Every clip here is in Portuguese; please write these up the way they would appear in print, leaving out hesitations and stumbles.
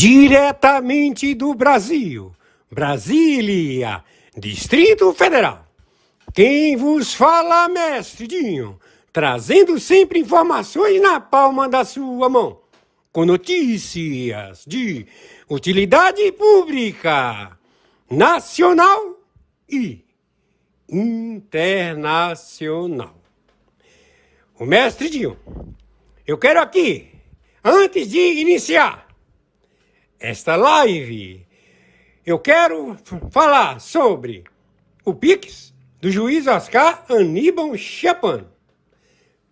Diretamente do Brasil, Brasília, Distrito Federal. Quem vos fala, mestre Dinho, trazendo sempre informações na palma da sua mão, com notícias de utilidade pública, nacional e internacional. O mestre Dinho, eu quero aqui, antes de iniciar esta live, eu quero falar sobre o Pix do juiz Oscar Aníbal Chapman.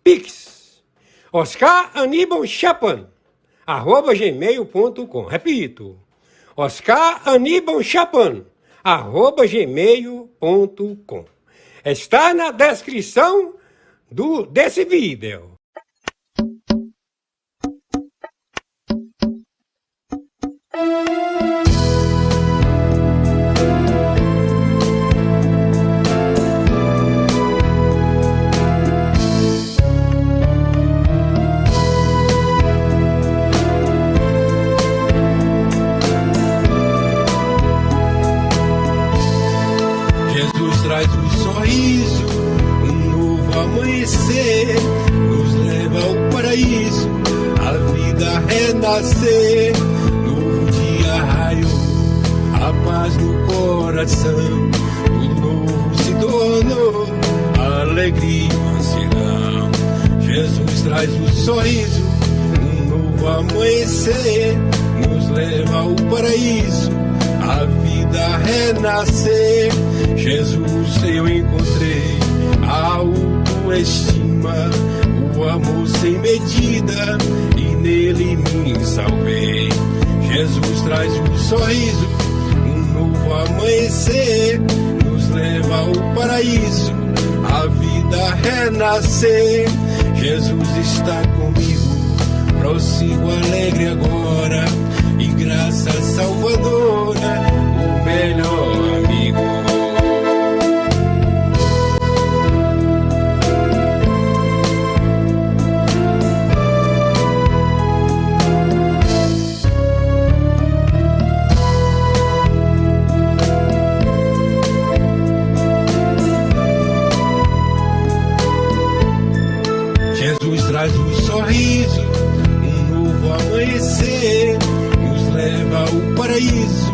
Pix, Oscar Aníbal Chapman, @gmail.com. Repito, Oscar Aníbal Chapman, @gmail.com. Está na descrição desse vídeo. Jesus traz um sorriso, um novo amanhecer, nos leva ao paraíso, a vida renascer. Novo dia raiou, a paz no coração, tudo novo se tornou, alegria e mansidão. Jesus traz um sorriso, um novo amanhecer, nos leva ao paraíso, a vida renascer. Jesus eu encontrei a autoestima, o amor sem medida, e nele me salvei. Jesus traz um sorriso, um novo amanhecer, nos leva ao paraíso, a vida renascer. Jesus está comigo, prossigo alegre agora, e graça salvadora, o melhor amigo. Jesus traz um sorriso, um novo amanhecer, nos leva ao paraíso,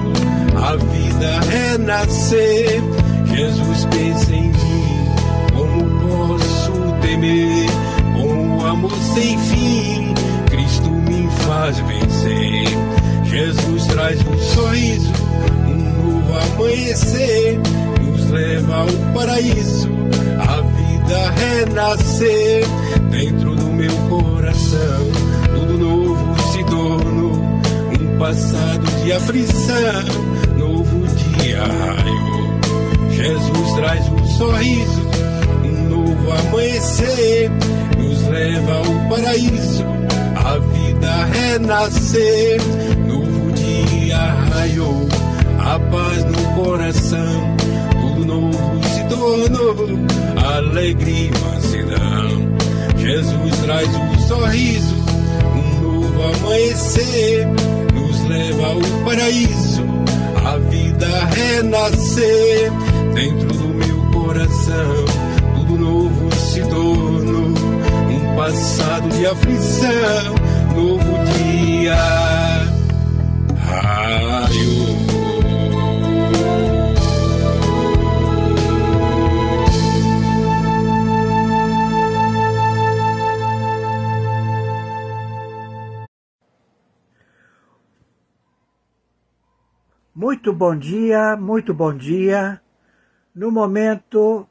a vida renascer. Jesus pensa em mim, como posso temer? Com o amor sem fim, Cristo me faz vencer. Jesus traz um sorriso, um novo amanhecer, nos leva ao paraíso, a vida renascer. Dentro do meu coração, tudo novo se tornou, um passado de aflição, novo dia raiou. Jesus traz um sorriso, um novo amanhecer, nos leva ao paraíso, a vida renascer. Novo dia raiou, a paz no coração, tudo novo se tornou, alegria e mansidão. Jesus traz um sorriso, um novo amanhecer, nos leva ao paraíso, a vida renascer. Dentro do meu coração, tudo novo se tornou, um passado de aflição, novo dia raiou. Muito bom dia, muito bom dia. No momento,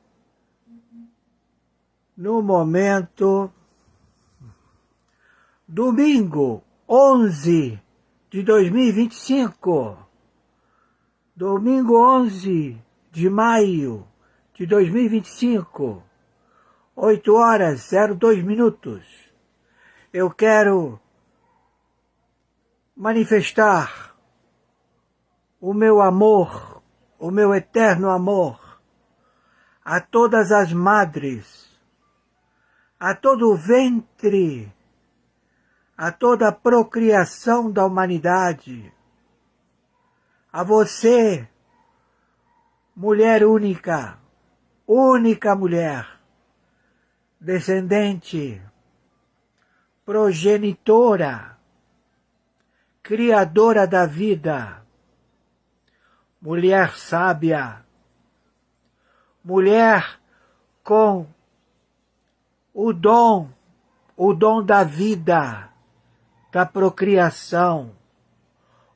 domingo 11 de 2025, domingo 11 de maio de 2025, 8h02. Eu quero manifestar o meu amor, o meu eterno amor, a todas as madres, a todo o ventre, a toda a procriação da humanidade, a você, mulher única, única mulher, descendente, progenitora, criadora da vida, mulher sábia, mulher com o dom da vida, da procriação,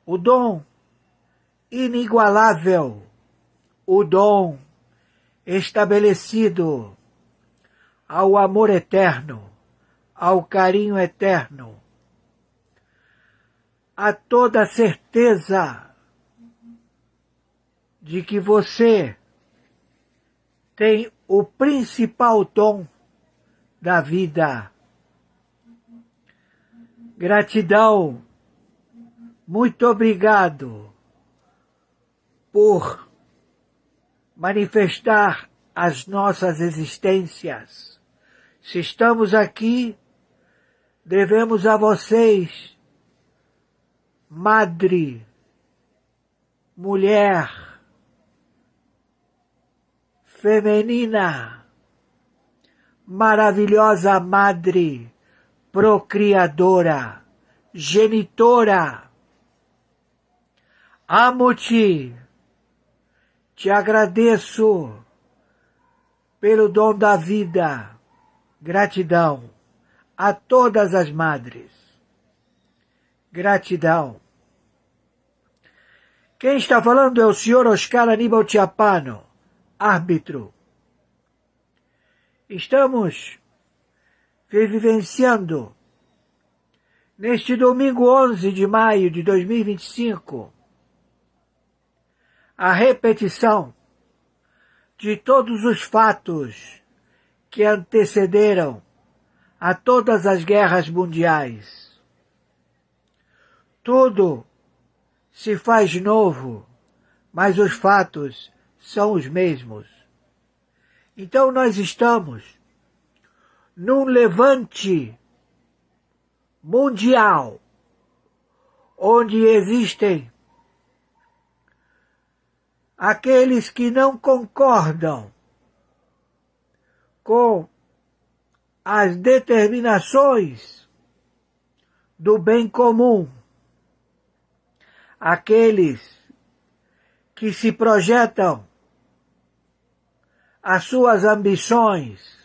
o dom inigualável, o dom estabelecido ao amor eterno, ao carinho eterno, a toda certeza de que você tem o principal dom da vida. Gratidão, muito obrigado por manifestar as nossas existências. Se estamos aqui, devemos a vocês, madre, mulher, feminina, maravilhosa madre, procriadora, genitora. Amo-te, te agradeço pelo dom da vida. Gratidão a todas as madres. Gratidão. Quem está falando é o senhor Oscar Aníbal Chiappano, árbitro. Estamos vivenciando, neste domingo 11 de maio de 2025, a repetição de todos os fatos que antecederam a todas as guerras mundiais. Tudo se faz novo, mas os fatos são os mesmos. Então nós estamos num levante mundial, onde existem aqueles que não concordam com as determinações do bem comum, aqueles que se projetam as suas ambições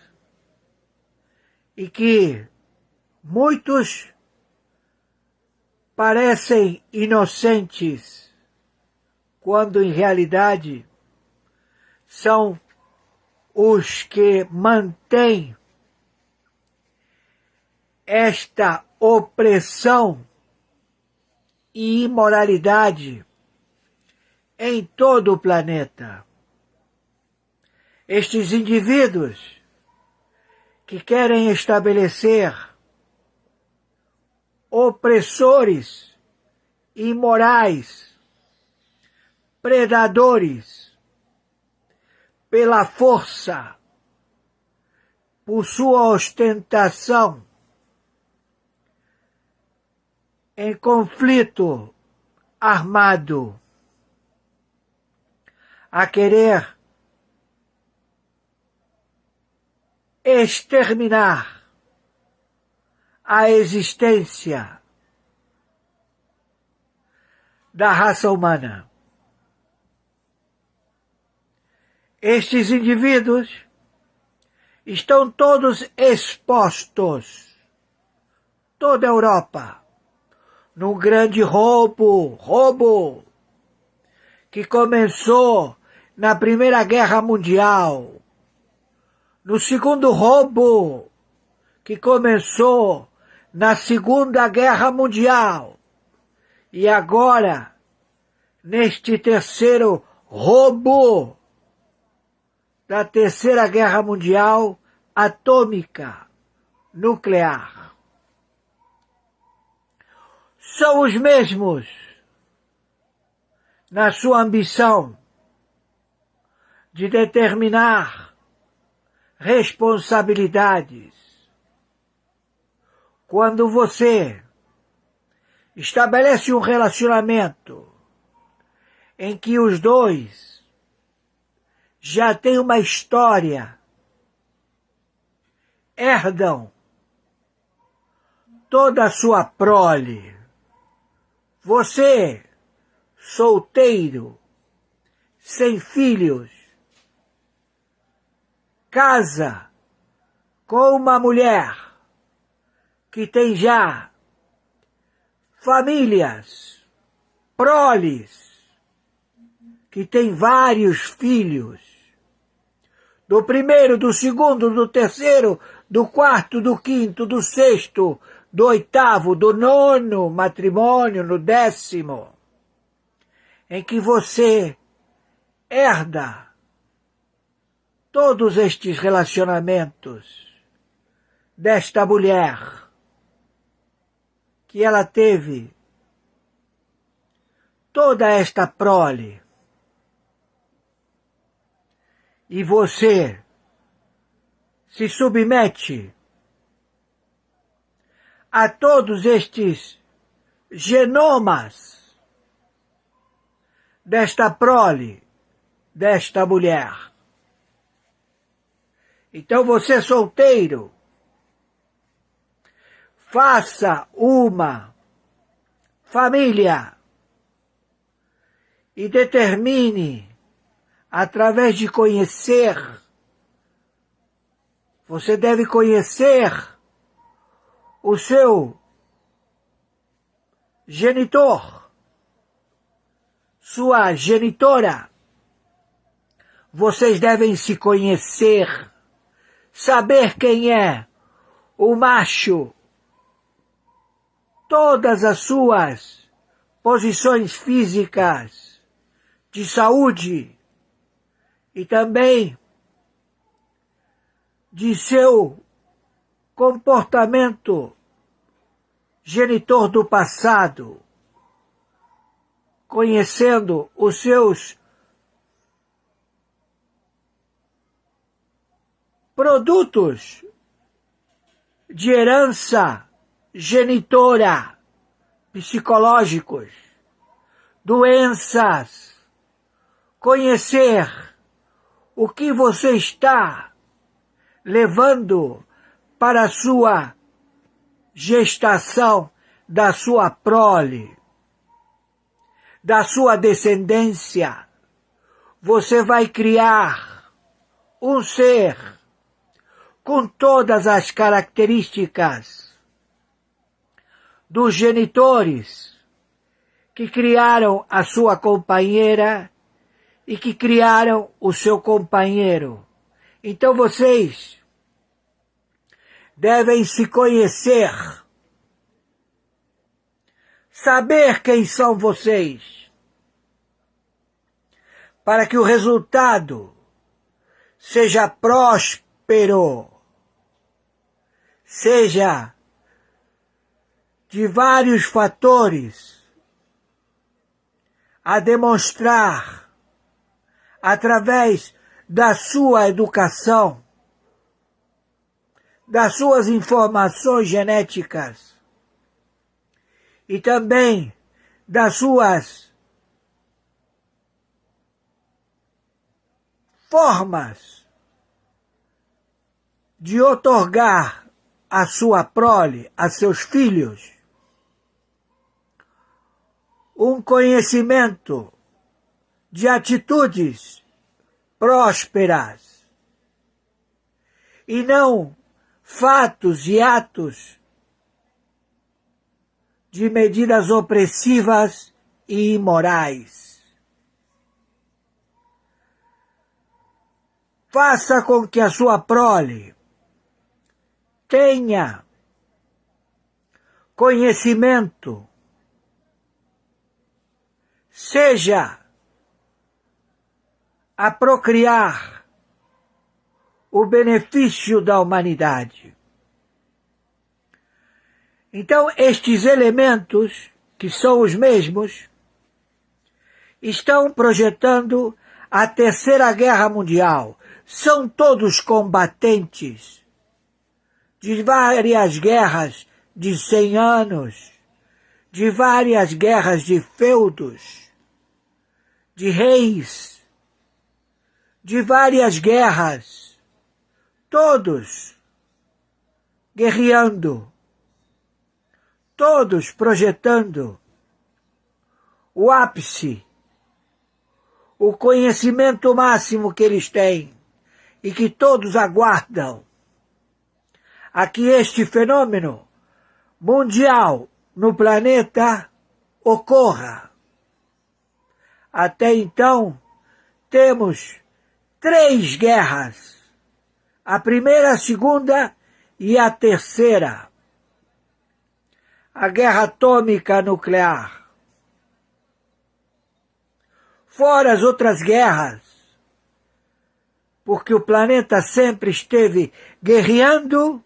e que muitos parecem inocentes, quando em realidade são os que mantêm esta opressão e imoralidade em todo o planeta. Estes indivíduos que querem estabelecer opressores imorais, predadores, pela força, por sua ostentação, em conflito armado, a querer exterminar a existência da raça humana. Estes indivíduos estão todos expostos, toda a Europa, num grande roubo que começou na Primeira Guerra Mundial, no segundo roubo que começou na Segunda Guerra Mundial e agora neste terceiro roubo da Terceira Guerra Mundial atômica, nuclear. São os mesmos na sua ambição de determinar responsabilidades. Quando você estabelece um relacionamento em que os dois já têm uma história, herdam toda a sua prole. Você, solteiro, sem filhos, casa com uma mulher que tem já famílias, proles, que tem vários filhos, do primeiro, do segundo, do terceiro, do quarto, do quinto, do sexto, do oitavo, do nono matrimônio, no 10º, em que você herda todos estes relacionamentos desta mulher que ela teve toda esta prole. E você se submete a todos estes genomas desta prole, desta mulher. Então você, solteiro, faça uma família e determine, através de conhecer, você deve conhecer o seu genitor, sua genitora. Vocês devem se conhecer, saber quem é o macho, todas as suas posições físicas, de saúde e também de seu comportamento genitor do passado, conhecendo os seus produtos de herança genitora, psicológicos, doenças, conhecer o que você está levando para a sua gestação da sua prole, da sua descendência. Você vai criar um ser com todas as características dos genitores que criaram a sua companheira e que criaram o seu companheiro. Então vocês devem se conhecer, saber quem são vocês, para que o resultado seja próspero, seja de vários fatores a demonstrar através da sua educação, das suas informações genéticas e também das suas formas de outorgar a sua prole, a seus filhos, um conhecimento de atitudes prósperas e não fatos e atos de medidas opressivas e imorais. Faça com que a sua prole tenha conhecimento, seja a procriar o benefício da humanidade. Então, estes elementos, que são os mesmos, estão projetando a Terceira Guerra Mundial. São todos combatentes de várias guerras de 100 anos, de várias guerras de feudos, de reis, de várias guerras, todos guerreando, todos projetando o ápice, o conhecimento máximo que eles têm e que todos aguardam a que este fenômeno mundial no planeta ocorra. Até então, temos 3 guerras, a primeira, a segunda e a terceira. A guerra atômica nuclear. Fora as outras guerras, porque o planeta sempre esteve guerreando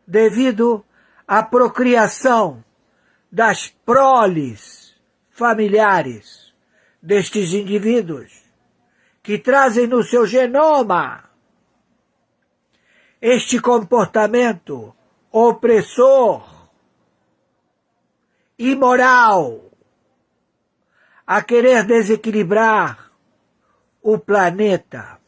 devido à procriação das proles familiares destes indivíduos, que trazem no seu genoma este comportamento opressor, imoral, a querer desequilibrar o planeta.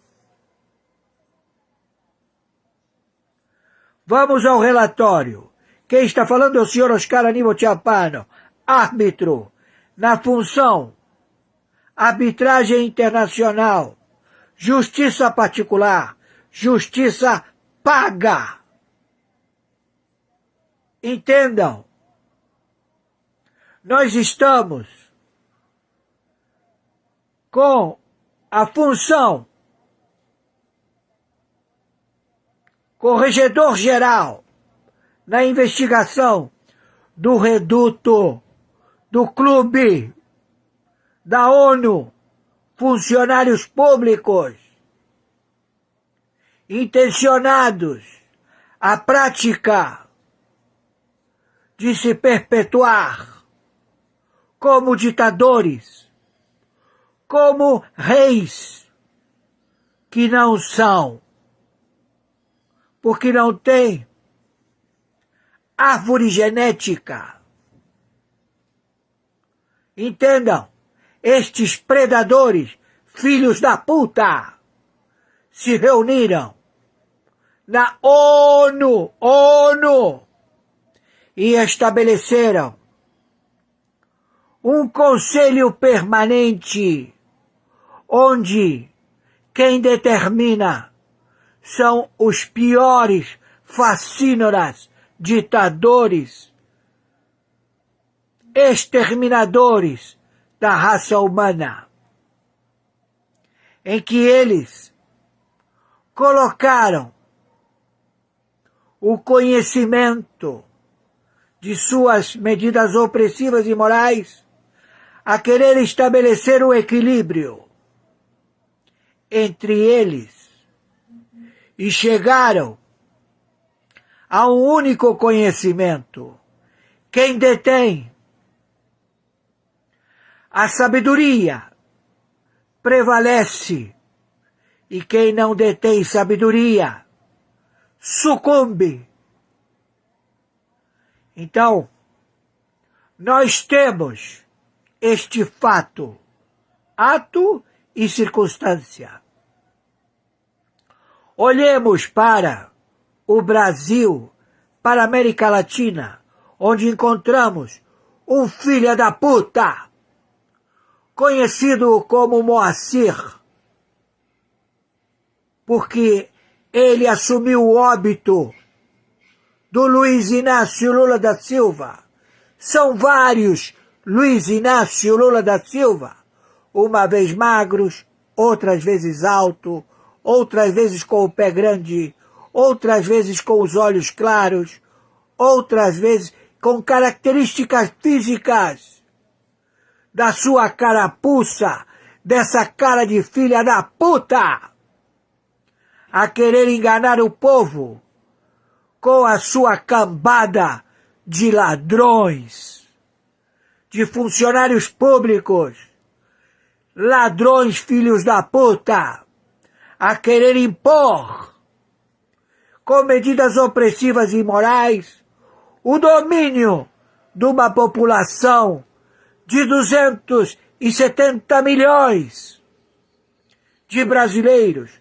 Vamos ao relatório. Quem está falando é o senhor Oscar Aníbal Chapano, árbitro na função arbitragem internacional, justiça particular, justiça paga. Entendam, nós estamos com a função corregedor geral na investigação do reduto, do clube, da ONU, funcionários públicos, intencionados à prática de se perpetuar como ditadores, como reis que não são, porque não têm árvore genética. Entendam, estes predadores, filhos da puta, se reuniram na ONU, e estabeleceram um conselho permanente, onde quem determina são os piores fascínoras, ditadores, exterminadores da raça humana, em que eles colocaram o conhecimento de suas medidas opressivas e morais a querer estabelecer o equilíbrio entre eles e chegaram a um único conhecimento. Quem detém a sabedoria prevalece e quem não detém sabedoria sucumbe. Então, nós temos este fato, ato e circunstância. Olhemos para o Brasil, para a América Latina, onde encontramos um filho da puta, conhecido como Moacir, porque ele assumiu o óbito do Luiz Inácio Lula da Silva. São vários Luiz Inácio Lula da Silva, uma vez magros, outras vezes alto, outras vezes com o pé grande, outras vezes com os olhos claros, outras vezes com características físicas da sua carapuça, dessa cara de filha da puta, a querer enganar o povo com a sua cambada de ladrões, de funcionários públicos, ladrões filhos da puta, a querer impor, com medidas opressivas e imorais, o domínio de uma população de 270 milhões de brasileiros.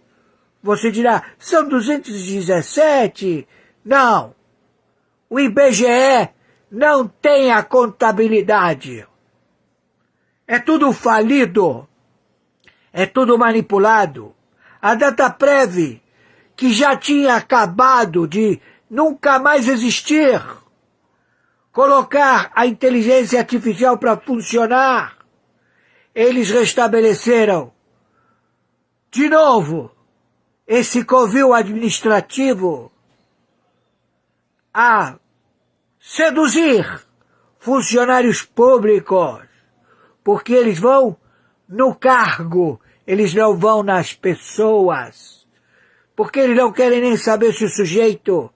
Você dirá, são 217? Não. O IBGE não tem a contabilidade. É tudo falido. É tudo manipulado. A Dataprev, que já tinha acabado de nunca mais existir, colocar a inteligência artificial para funcionar, eles restabeleceram de novo esse covil administrativo a seduzir funcionários públicos, porque eles vão no cargo, eles não vão nas pessoas, porque eles não querem nem saber se o sujeito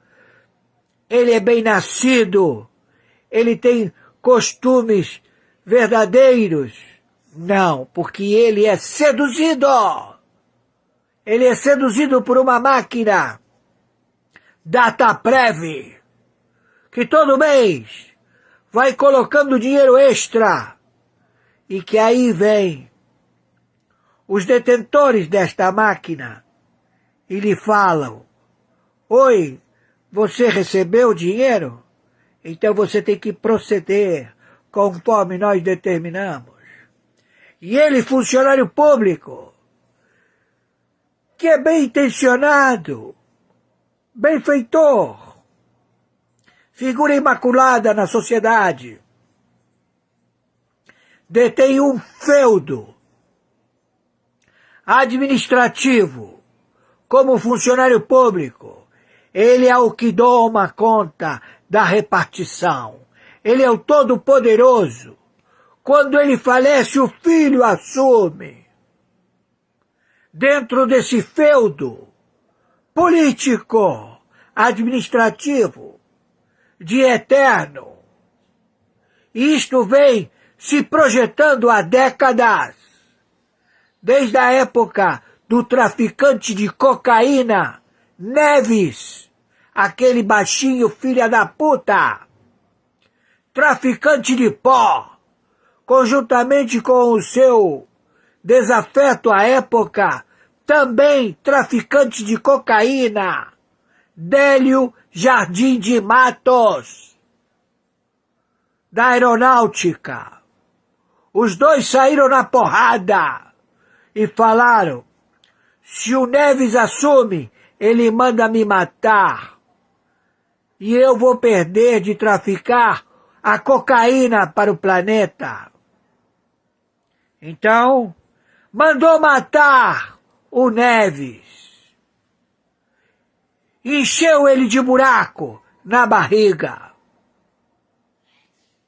ele é bem nascido, ele tem costumes verdadeiros. Não, porque ele é seduzido. Ele é seduzido por uma máquina, Dataprev, que todo mês vai colocando dinheiro extra e que aí vem os detentores desta máquina e lhe falam: oi, você recebeu o dinheiro? Então você tem que proceder conforme nós determinamos. E ele, funcionário público, que é bem intencionado, benfeitor, figura imaculada na sociedade, detém um feudo administrativo como funcionário público. Ele é o que toma conta da repartição. Ele é o todo-poderoso. Quando ele falece, o filho assume. Dentro desse feudo político, administrativo, de eterno. Isto vem se projetando há décadas. Desde a época do traficante de cocaína, Neves, aquele baixinho filha da puta, traficante de pó, conjuntamente com o seu desafeto à época, também traficante de cocaína, Délio Jardim de Matos, da aeronáutica. Os dois saíram na porrada e falaram: se o Neves assume, ele manda me matar e eu vou perder de traficar a cocaína para o planeta. Então, mandou matar o Neves. Encheu ele de buraco na barriga.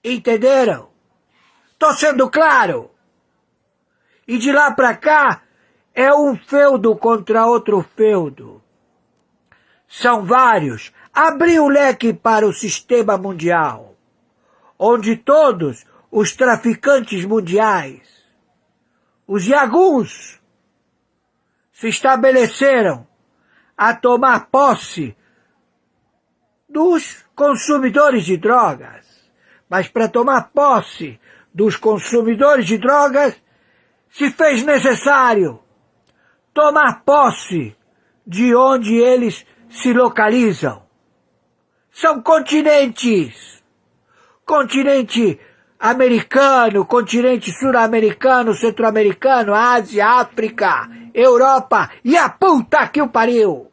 Entenderam? Tô sendo claro. E de lá pra cá é um feudo contra outro feudo. São vários. Abriu o leque para o sistema mundial, onde todos os traficantes mundiais, os yaguns, se estabeleceram a tomar posse dos consumidores de drogas. Mas para tomar posse dos consumidores de drogas, se fez necessário tomar posse de onde eles se localizam. São continentes. Continente americano, continente sul-americano, centro-americano, Ásia, África, Europa e a puta que o pariu.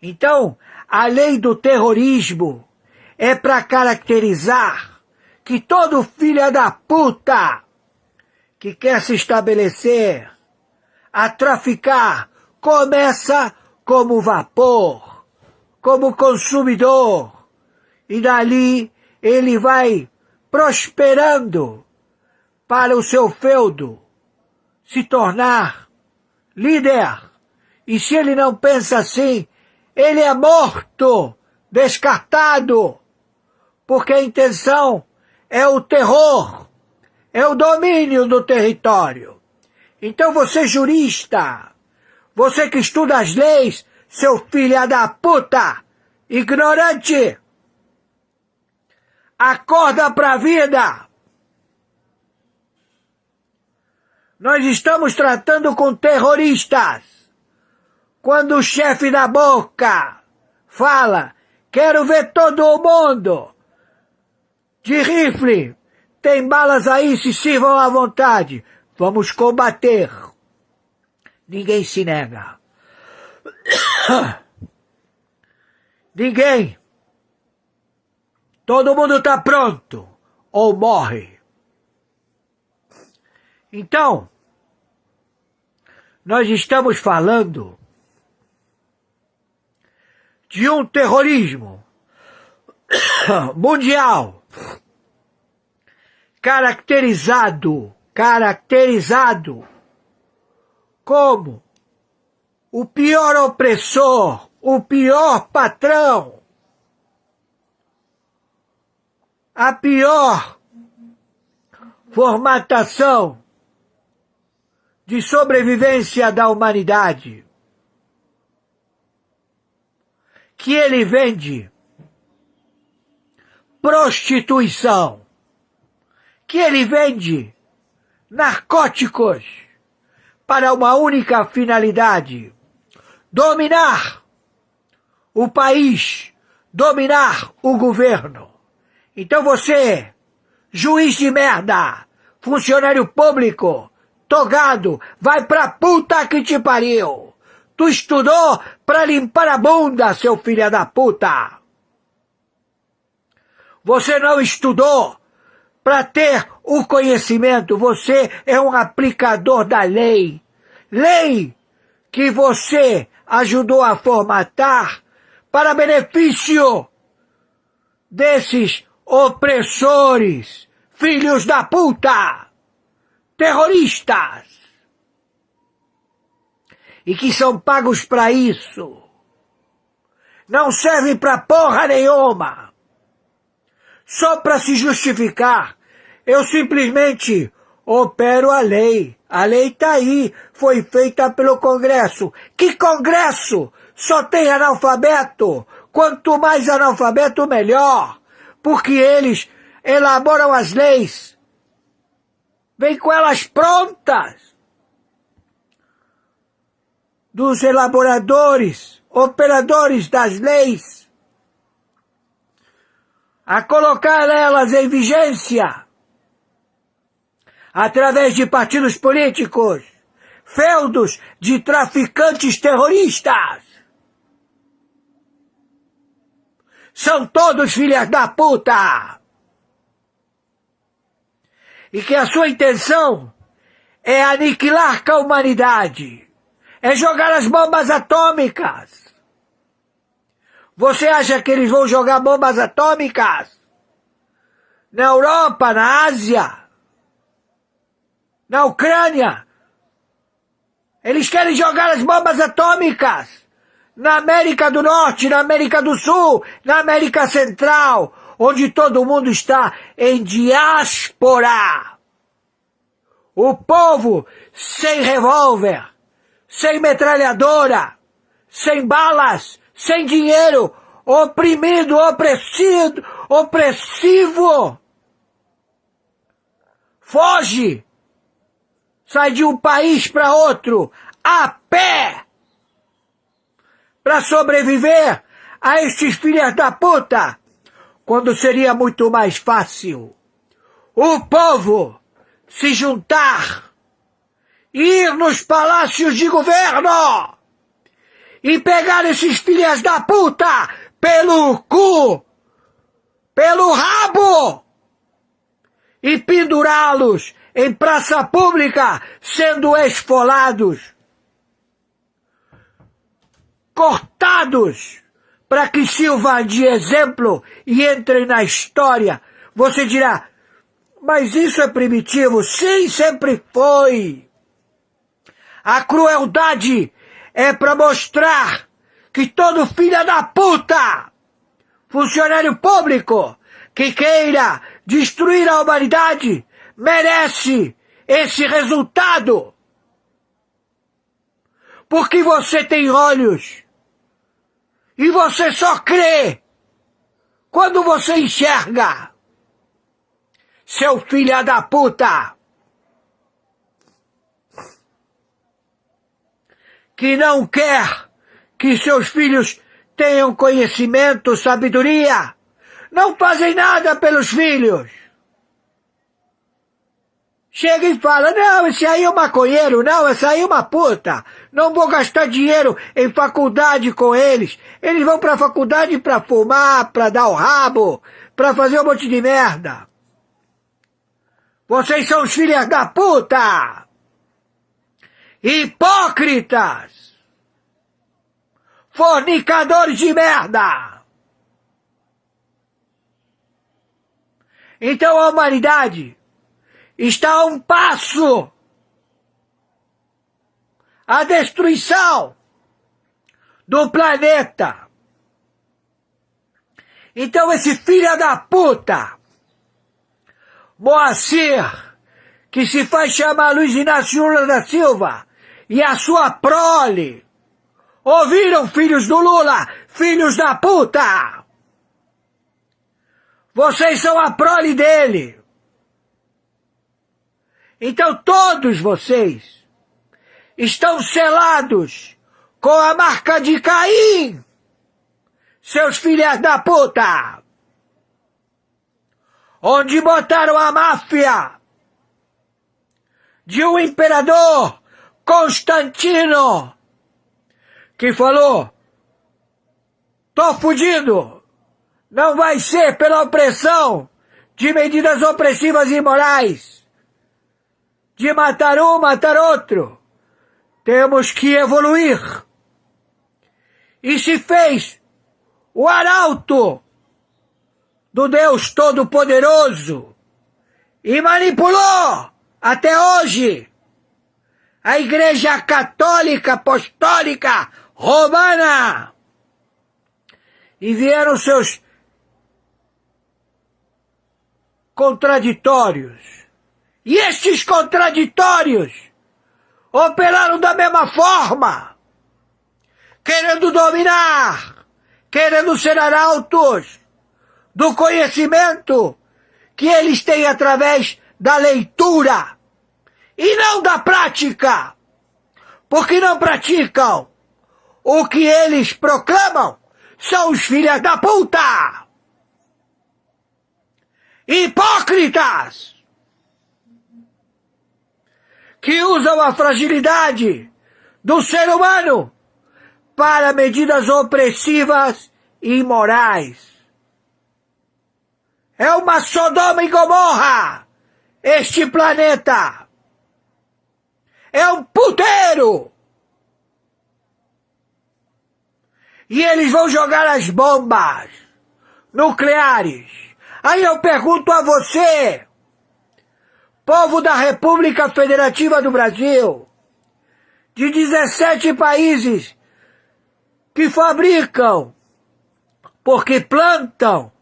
Então, a lei do terrorismo é para caracterizar que todo filho da puta que quer se estabelecer a traficar começa como vapor, como consumidor, e dali ele vai prosperando para o seu feudo se tornar líder. E se ele não pensa assim, ele é morto, descartado, porque a intenção é o terror, é o domínio do território. Então você, jurista, você que estuda as leis, seu filho da puta, ignorante, acorda pra vida. Nós estamos tratando com terroristas. Quando o chefe da boca fala, quero ver todo mundo de rifle, tem balas aí, se sirvam à vontade, vamos combater. Ninguém se nega. Ninguém. Todo mundo está pronto ou morre. Então, nós estamos falando de um terrorismo mundial caracterizado como o pior opressor, o pior patrão, a pior formatação de sobrevivência da humanidade, que ele vende prostituição, que ele vende narcóticos para uma única finalidade: dominar o país, dominar o governo. Então você, juiz de merda, funcionário público, togado, vai pra puta que te pariu. Tu estudou pra limpar a bunda, seu filho da puta. Você não estudou para ter o conhecimento, você é um aplicador da lei. Lei que você ajudou a formatar para benefício desses opressores, filhos da puta, terroristas, e que são pagos para isso. Não servem para porra nenhuma. Só para se justificar. Eu simplesmente opero a lei. A lei está aí, foi feita pelo Congresso. Que Congresso? Só tem analfabeto. Quanto mais analfabeto, melhor. Porque eles elaboram as leis. Vem com elas prontas. Dos elaboradores, operadores das leis, a colocar elas em vigência através de partidos políticos, feudos de traficantes terroristas. São todos filhas da puta. E que a sua intenção é aniquilar com a humanidade. É jogar as bombas atômicas. Você acha que eles vão jogar bombas atômicas? Na Europa, na Ásia, na Ucrânia? Eles querem jogar as bombas atômicas na América do Norte, na América do Sul, na América Central, onde todo mundo está em diáspora. O povo sem revólver, sem metralhadora, sem balas, sem dinheiro, oprimido, opressivo. Foge, sai de um país para outro, a pé, para sobreviver a estes filhos da puta, quando seria muito mais fácil o povo se juntar, ir nos palácios de governo e pegar esses filhos da puta pelo cu, pelo rabo e pendurá-los em praça pública, sendo esfolados, cortados, para que sirvam de exemplo e entrem na história. Você dirá, mas isso é primitivo? Sim, sempre foi. A crueldade é para mostrar que todo filho da puta, funcionário público, que queira destruir a humanidade, merece esse resultado. Porque você tem olhos e você só crê quando você enxerga. Seu filho da puta. que não quer que seus filhos tenham conhecimento, sabedoria, não fazem nada pelos filhos. Chega e fala, não, esse aí é um maconheiro, não, essa aí é uma puta, não vou gastar dinheiro em faculdade com eles. Eles vão pra faculdade pra fumar, pra dar o rabo, pra fazer um monte de merda. Vocês são os filhos da puta! Hipócritas! Fornicadores de merda! Então a humanidade está a um passo à destruição do planeta. Então esse filho da puta, Moacir, que se faz chamar Luiz Inácio Lula da Silva, e a sua prole, ouviram, filhos do Lula, filhos da puta? Vocês são a prole dele. Então todos vocês estão selados com a marca de Caim, seus filhos da puta, onde botaram a máfia de um imperador, Constantino, que falou, tô fudido, não vai ser pela opressão de medidas opressivas e imorais, de matar um, matar outro, temos que evoluir. E se fez o arauto do Deus Todo-Poderoso e manipulou até hoje a Igreja Católica Apostólica Romana. E vieram seus contraditórios. E estes contraditórios operaram da mesma forma, querendo dominar, querendo ser arautos do conhecimento que eles têm através da leitura e não da prática, porque não praticam o que eles proclamam, são os filhos da puta, hipócritas, que usam a fragilidade do ser humano para medidas opressivas e imorais. É uma Sodoma e Gomorra, este planeta. É um puteiro. E eles vão jogar as bombas nucleares. Aí eu pergunto a você, povo da República Federativa do Brasil, de 17 países que fabricam, porque plantam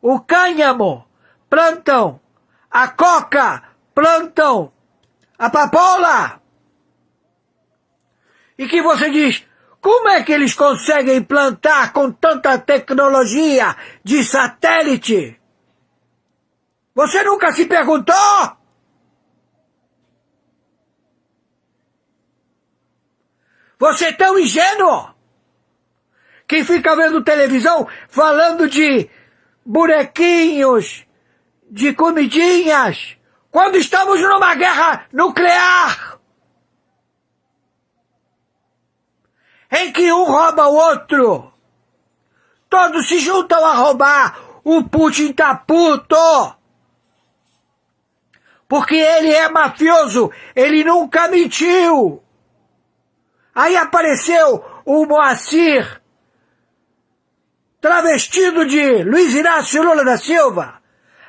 o cânhamo, plantam a coca, plantam a papoula. E que você diz, como é que eles conseguem plantar com tanta tecnologia de satélite? Você nunca se perguntou? Você é tão ingênuo que fica vendo televisão falando de bonequinhos, de comidinhas, quando estamos numa guerra nuclear, em que um rouba o outro, todos se juntam a roubar, o Putin tá puto, porque ele é mafioso, ele nunca mentiu. Aí apareceu o Moacir, travestido de Luiz Inácio Lula da Silva,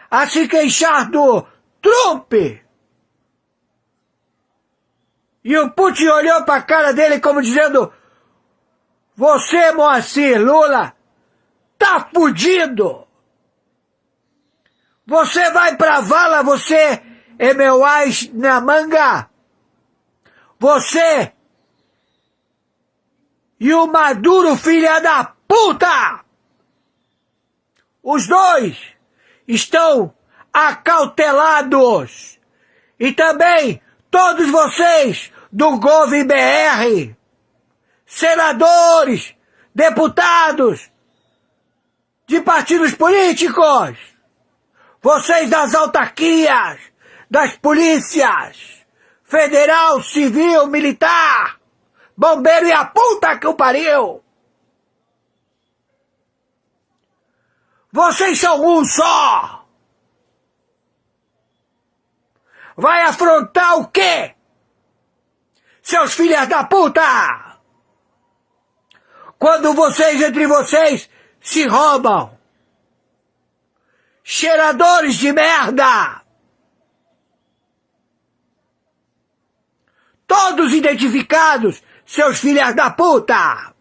a se queixar do Trump. E o Putin olhou para a cara dele como dizendo, você, Moacir Lula, tá fudido. Você vai pra vala, você é meu ás na manga. Você e o Maduro, filha da puta. Os dois estão acautelados. E também todos vocês, do GovBR, senadores, deputados, de partidos políticos, vocês das autarquias, das polícias, federal, civil, militar, bombeiro e a puta que o pariu. Vocês são um só. Vai afrontar o quê? Seus filhos da puta! Quando vocês entre vocês se roubam. Cheiradores de merda! Todos identificados, seus filhos da puta!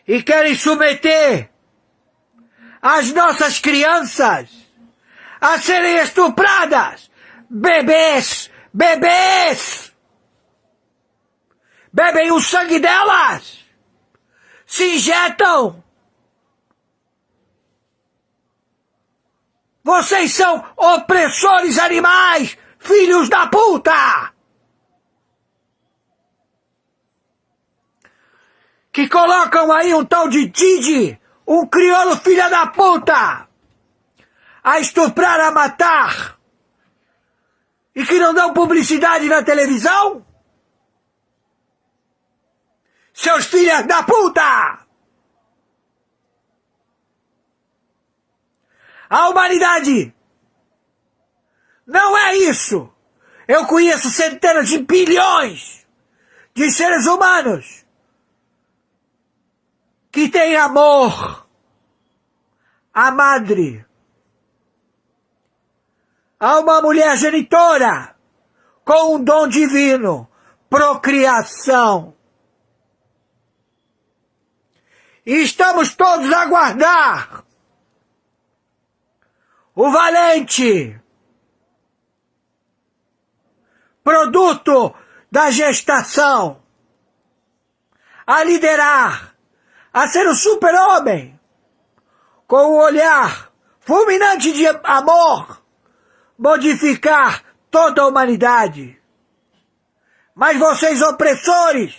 E querem submeter as nossas crianças a serem estupradas! Bebês! Bebês! Bebem o sangue delas! Se injetam! Vocês são opressores animais! Filhos da puta! Que colocam aí um tal de Didi, um crioulo filha da puta, a estuprar, a matar, e que não dão publicidade na televisão? Seus filhos da puta! A humanidade não é isso. Eu conheço centenas de bilhões de seres humanos que têm amor. A madre. Há uma mulher genitora com um dom divino, procriação. E estamos todos a aguardar o valente produto da gestação a liderar, a ser o super-homem, com o olhar fulminante de amor, modificar toda a humanidade. Mas vocês opressores,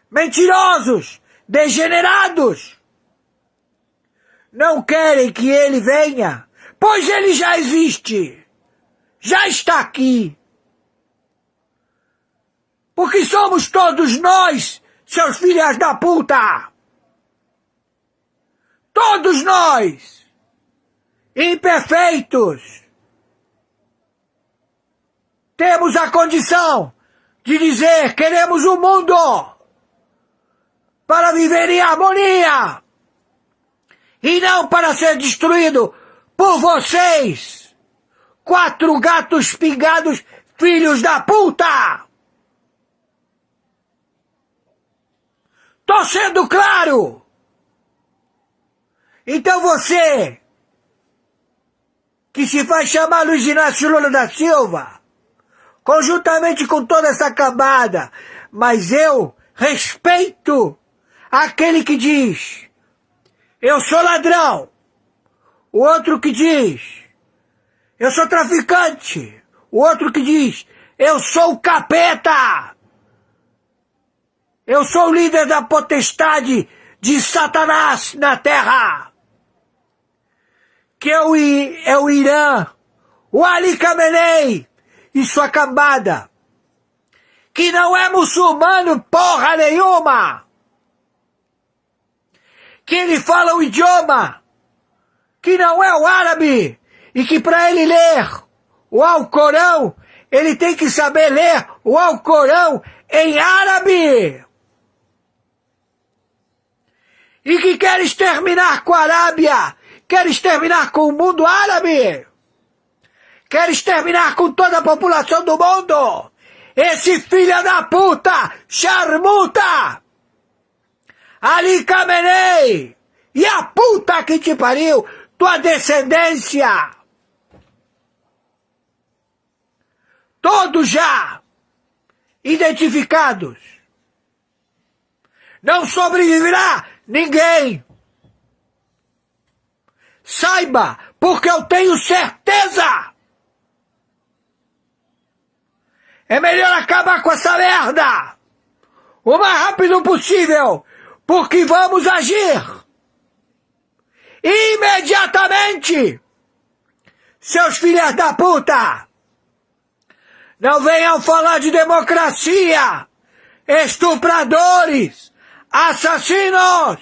mentirosos, degenerados, não querem que ele venha, pois ele já existe, já está aqui. Porque somos todos nós, seus filhos da puta. Todos nós, imperfeitos, temos a condição de dizer: queremos um mundo para viver em harmonia e não para ser destruído por vocês, 4 gatos pingados, filhos da puta! Tô sendo claro! Então você, que se faz chamar Luiz Inácio Lula da Silva, conjuntamente com toda essa cambada, mas eu respeito aquele que diz: eu sou ladrão. O outro que diz: eu sou traficante. O outro que diz: eu sou o capeta. Eu sou o líder da potestade de Satanás na terra. Que é o Irã, o Ali Khamenei e sua cambada. Que não é muçulmano porra nenhuma. Que ele fala o idioma que não é o árabe, e que para ele ler o Alcorão, ele tem que saber ler o Alcorão em árabe. E que quer exterminar com a Arábia, quer exterminar com o mundo árabe, quer exterminar com toda a população do mundo. Esse filho da puta, charmuta, Ali Khamenei, e a puta que te pariu, tua descendência, todos já identificados. Não sobreviverá ninguém. Saiba, porque eu tenho certeza. É melhor acabar com essa merda o mais rápido possível, porque vamos agir imediatamente. Seus filhos da puta, não venham falar de democracia, estupradores, assassinos.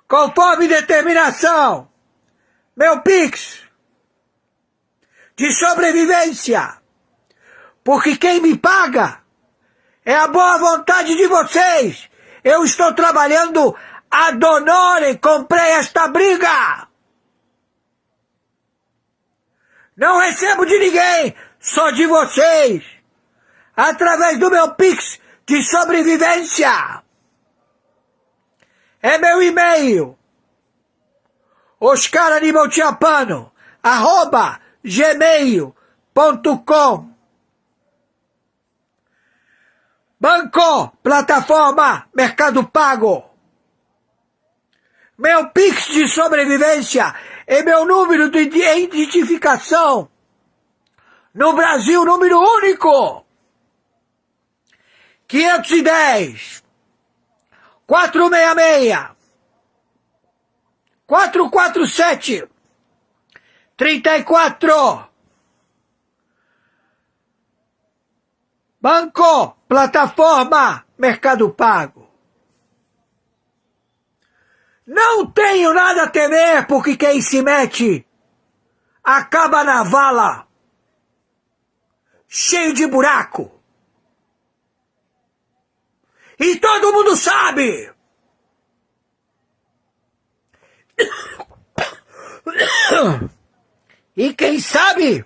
Conforme determinação, meu Pix de sobrevivência, porque quem me paga é a boa vontade de vocês. Eu estou trabalhando ad honorem, comprei esta briga. Não recebo de ninguém, só de vocês, através do meu Pix de sobrevivência. É meu e-mail, oscaranibaltiapano@gmail.com. Banco, plataforma, Mercado Pago. Meu Pix de sobrevivência é meu número de identificação. No Brasil, número único. 510 466 447 34. Banco, plataforma, Mercado Pago. Não tenho nada a temer, porque quem se mete acaba na vala, cheio de buraco. E todo mundo sabe. E quem sabe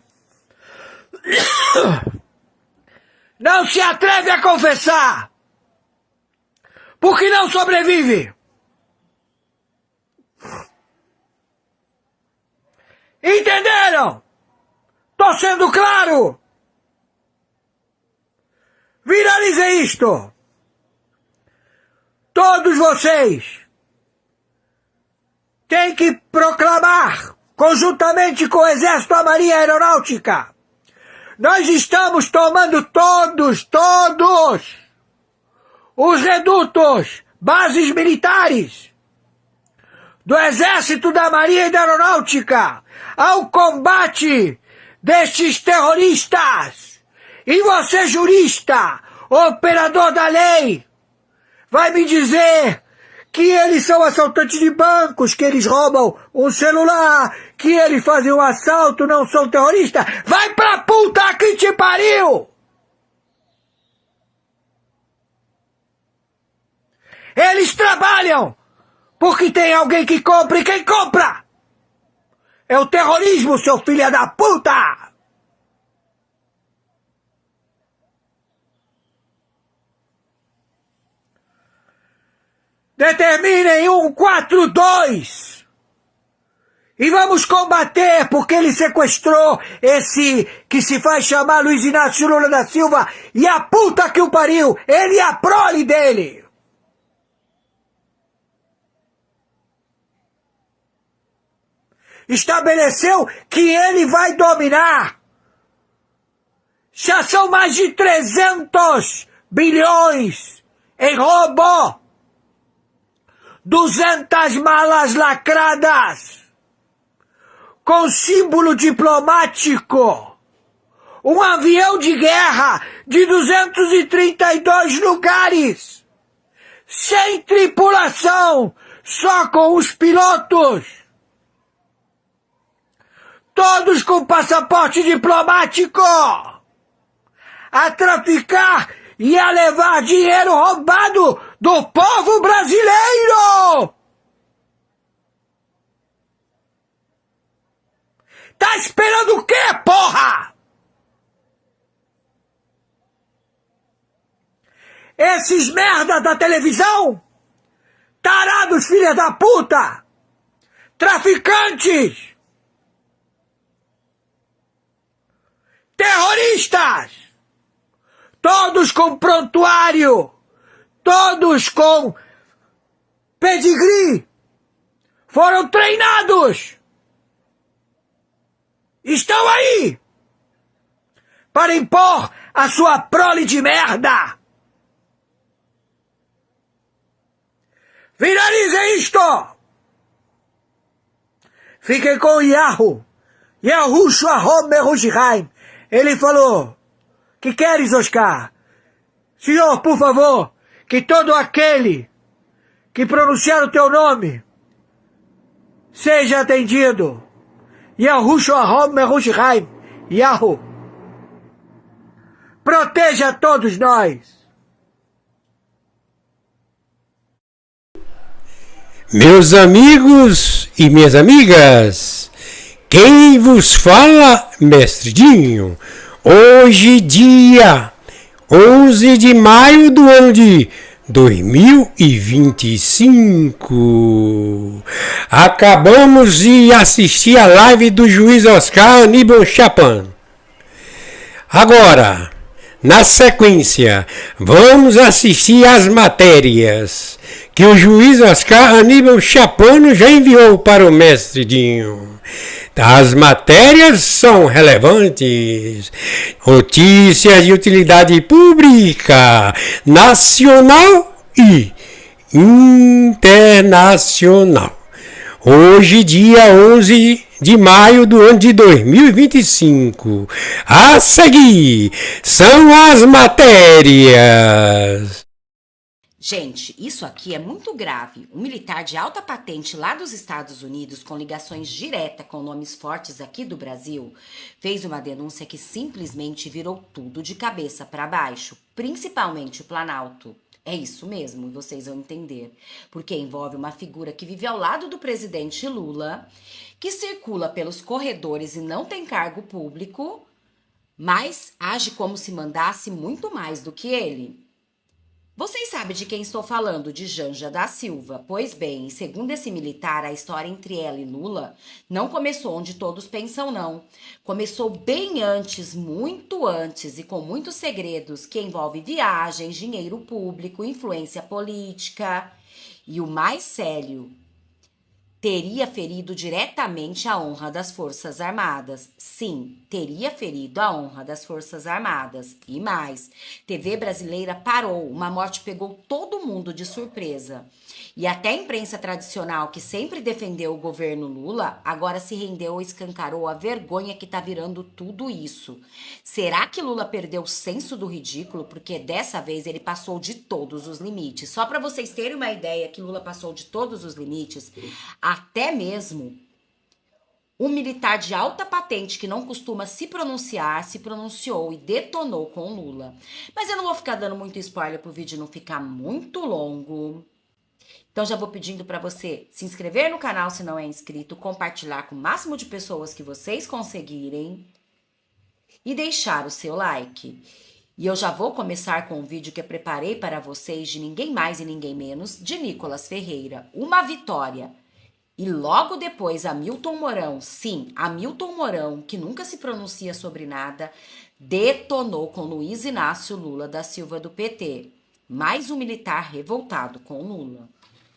não se atreve a confessar, porque não sobrevive. Entenderam? Tô sendo claro. Viralizei isto. Todos vocês têm que proclamar, conjuntamente com o Exército, a Marinha Aeronáutica. Nós estamos tomando todos os redutos, bases militares do Exército, da Marinha e da Aeronáutica ao combate destes terroristas. E você, jurista, operador da lei, vai me dizer que eles são assaltantes de bancos, que eles roubam um celular, que eles fazem um assalto, não são terroristas? Vai pra puta que te pariu! Eles trabalham porque tem alguém que compra, e quem compra é o terrorismo, seu filho da puta! Determinem 142 e vamos combater, porque ele sequestrou esse que se faz chamar Luiz Inácio Lula da Silva e a puta que o pariu, ele e a prole dele. Estabeleceu que ele vai dominar. Já são mais de 300 bilhões em roubo. 200 malas lacradas, com símbolo diplomático, um avião de guerra de 232 lugares, sem tripulação, só com os pilotos, todos com passaporte diplomático, a traficar e a levar dinheiro roubado do povo brasileiro! Tá esperando o quê, porra? Esses merda da televisão? Tarados, filha da puta! Traficantes! Terroristas! Todos com prontuário! Todos com pedigree, foram treinados, estão aí, para impor a sua prole de merda. Finalizem isto! Fiquem com o Yahushua Merushihaim. Ele falou: que queres, Oscar? Senhor, por favor, que todo aquele que pronunciar o teu nome seja atendido. Yahushua Merushihaim. Yahu. Proteja todos nós. Meus amigos e minhas amigas, quem vos fala, Mestre Dinho, hoje dia 11 de maio do ano de 2025. Acabamos de assistir a live do juiz Oscar Aníbal Chapan. Agora, na sequência, vamos assistir às matérias que o juiz Oscar Aníbal Chapano já enviou para o Mestre Dinho. As matérias são relevantes. Notícias de utilidade pública, nacional e internacional. Hoje, dia 11 de maio do ano de 2025. A seguir, são as matérias. Gente, isso aqui é muito grave. Um militar de alta patente lá dos Estados Unidos, com ligações diretas com nomes fortes aqui do Brasil, fez uma denúncia que simplesmente virou tudo de cabeça para baixo, principalmente o Planalto. É isso mesmo, e vocês vão entender. Porque envolve uma figura que vive ao lado do presidente Lula, que circula pelos corredores e não tem cargo público, mas age como se mandasse muito mais do que ele. Vocês sabem de quem estou falando, de Janja da Silva. Pois bem, segundo esse militar, a história entre ela e Lula não começou onde todos pensam, não. Começou bem antes, muito antes e com muitos segredos que envolve viagens, dinheiro público, influência política. E o mais sério, teria ferido diretamente a honra das Forças Armadas. Sim, teria ferido a honra das Forças Armadas. E mais, TV brasileira parou, uma morte pegou todo mundo de surpresa. E até a imprensa tradicional, que sempre defendeu o governo Lula, agora se rendeu e escancarou a vergonha que tá virando tudo isso. Será que Lula perdeu o senso do ridículo? Porque dessa vez ele passou de todos os limites. Só para vocês terem uma ideia que Lula passou de todos os limites, até mesmo um militar de alta patente que não costuma se pronunciar, se pronunciou e detonou com Lula. Mas eu não vou ficar dando muito spoiler pro vídeo não ficar muito longo. Então já vou pedindo para você se inscrever no canal se não é inscrito, compartilhar com o máximo de pessoas que vocês conseguirem e deixar o seu like. E eu já vou começar com um vídeo que eu preparei para vocês de ninguém mais e ninguém menos, de Nicolas Ferreira, uma vitória. E logo depois, Hamilton Mourão, sim, Hamilton Mourão, que nunca se pronuncia sobre nada, detonou com Luiz Inácio Lula da Silva do PT. Mais um militar revoltado com Lula.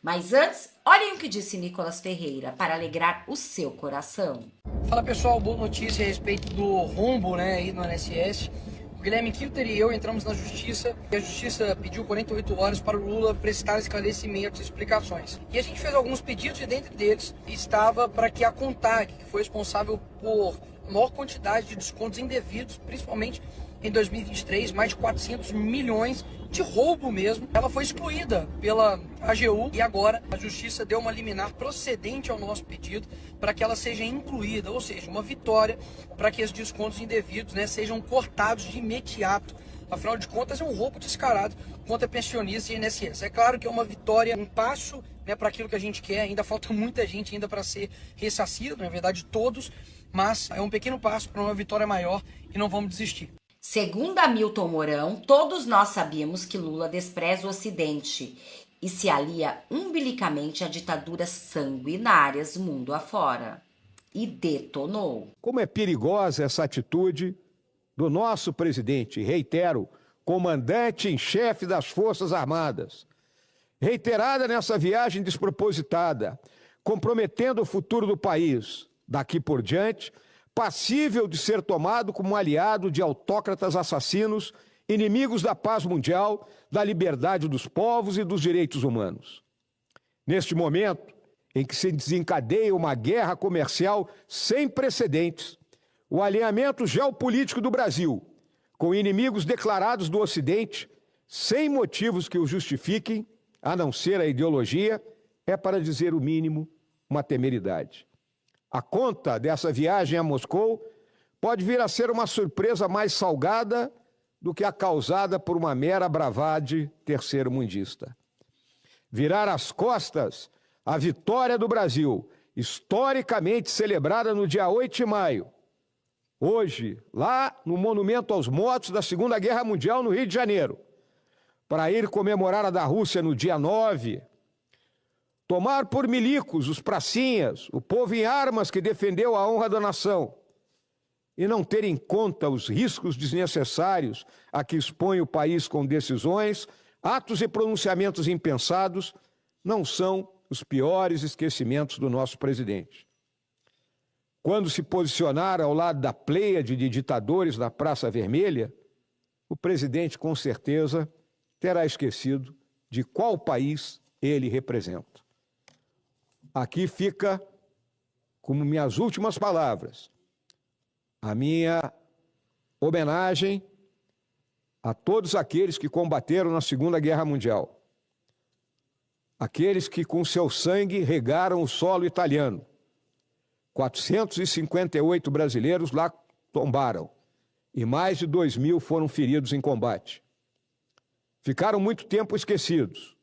Mas antes, olhem o que disse Nicolas Ferreira para alegrar o seu coração. Fala pessoal, boa notícia a respeito do rombo, aí no INSS. O Guilherme Kilter e eu entramos na justiça e a justiça pediu 48 horas para o Lula prestar esclarecimentos e explicações. E a gente fez alguns pedidos e dentre deles estava para que a CONTAG, que foi responsável por maior quantidade de descontos indevidos, principalmente em 2023, mais de 400 milhões de roubo mesmo, ela foi excluída pela AGU e agora a justiça deu uma liminar procedente ao nosso pedido para que ela seja incluída, ou seja, uma vitória para que esses descontos indevidos sejam cortados de imediato. Afinal de contas, é um roubo descarado contra pensionistas e INSS. É claro que é uma vitória, um passo para aquilo que a gente quer, ainda falta muita gente ainda para ser ressarcido, na verdade todos, mas é um pequeno passo para uma vitória maior e não vamos desistir. Segundo Hamilton Mourão, todos nós sabíamos que Lula despreza o Ocidente e se alia umbilicamente a ditaduras sanguinárias mundo afora. E detonou. Como é perigosa essa atitude do nosso presidente, reitero, comandante em chefe das Forças Armadas, reiterada nessa viagem despropositada, comprometendo o futuro do país. Daqui por diante, passível de ser tomado como aliado de autócratas assassinos, inimigos da paz mundial, da liberdade dos povos e dos direitos humanos. Neste momento em que se desencadeia uma guerra comercial sem precedentes, o alinhamento geopolítico do Brasil com inimigos declarados do Ocidente, sem motivos que o justifiquem, a não ser a ideologia, é, para dizer o mínimo, uma temeridade. A conta dessa viagem a Moscou pode vir a ser uma surpresa mais salgada do que a causada por uma mera bravade terceiro-mundista. Virar as costas à vitória do Brasil, historicamente celebrada no dia 8 de maio, hoje, lá no Monumento aos Mortos da Segunda Guerra Mundial, no Rio de Janeiro, para ir comemorar a da Rússia no dia 9, tomar por milicos os pracinhas, o povo em armas que defendeu a honra da nação, e não ter em conta os riscos desnecessários a que expõe o país com decisões, atos e pronunciamentos impensados, não são os piores esquecimentos do nosso presidente. Quando se posicionar ao lado da pleiade de ditadores na Praça Vermelha, o presidente com certeza terá esquecido de qual país ele representa. Aqui fica, como minhas últimas palavras, a minha homenagem a todos aqueles que combateram na Segunda Guerra Mundial, aqueles que com seu sangue regaram o solo italiano. 458 brasileiros lá tombaram e mais de 2.000 foram feridos em combate. Ficaram muito tempo esquecidos.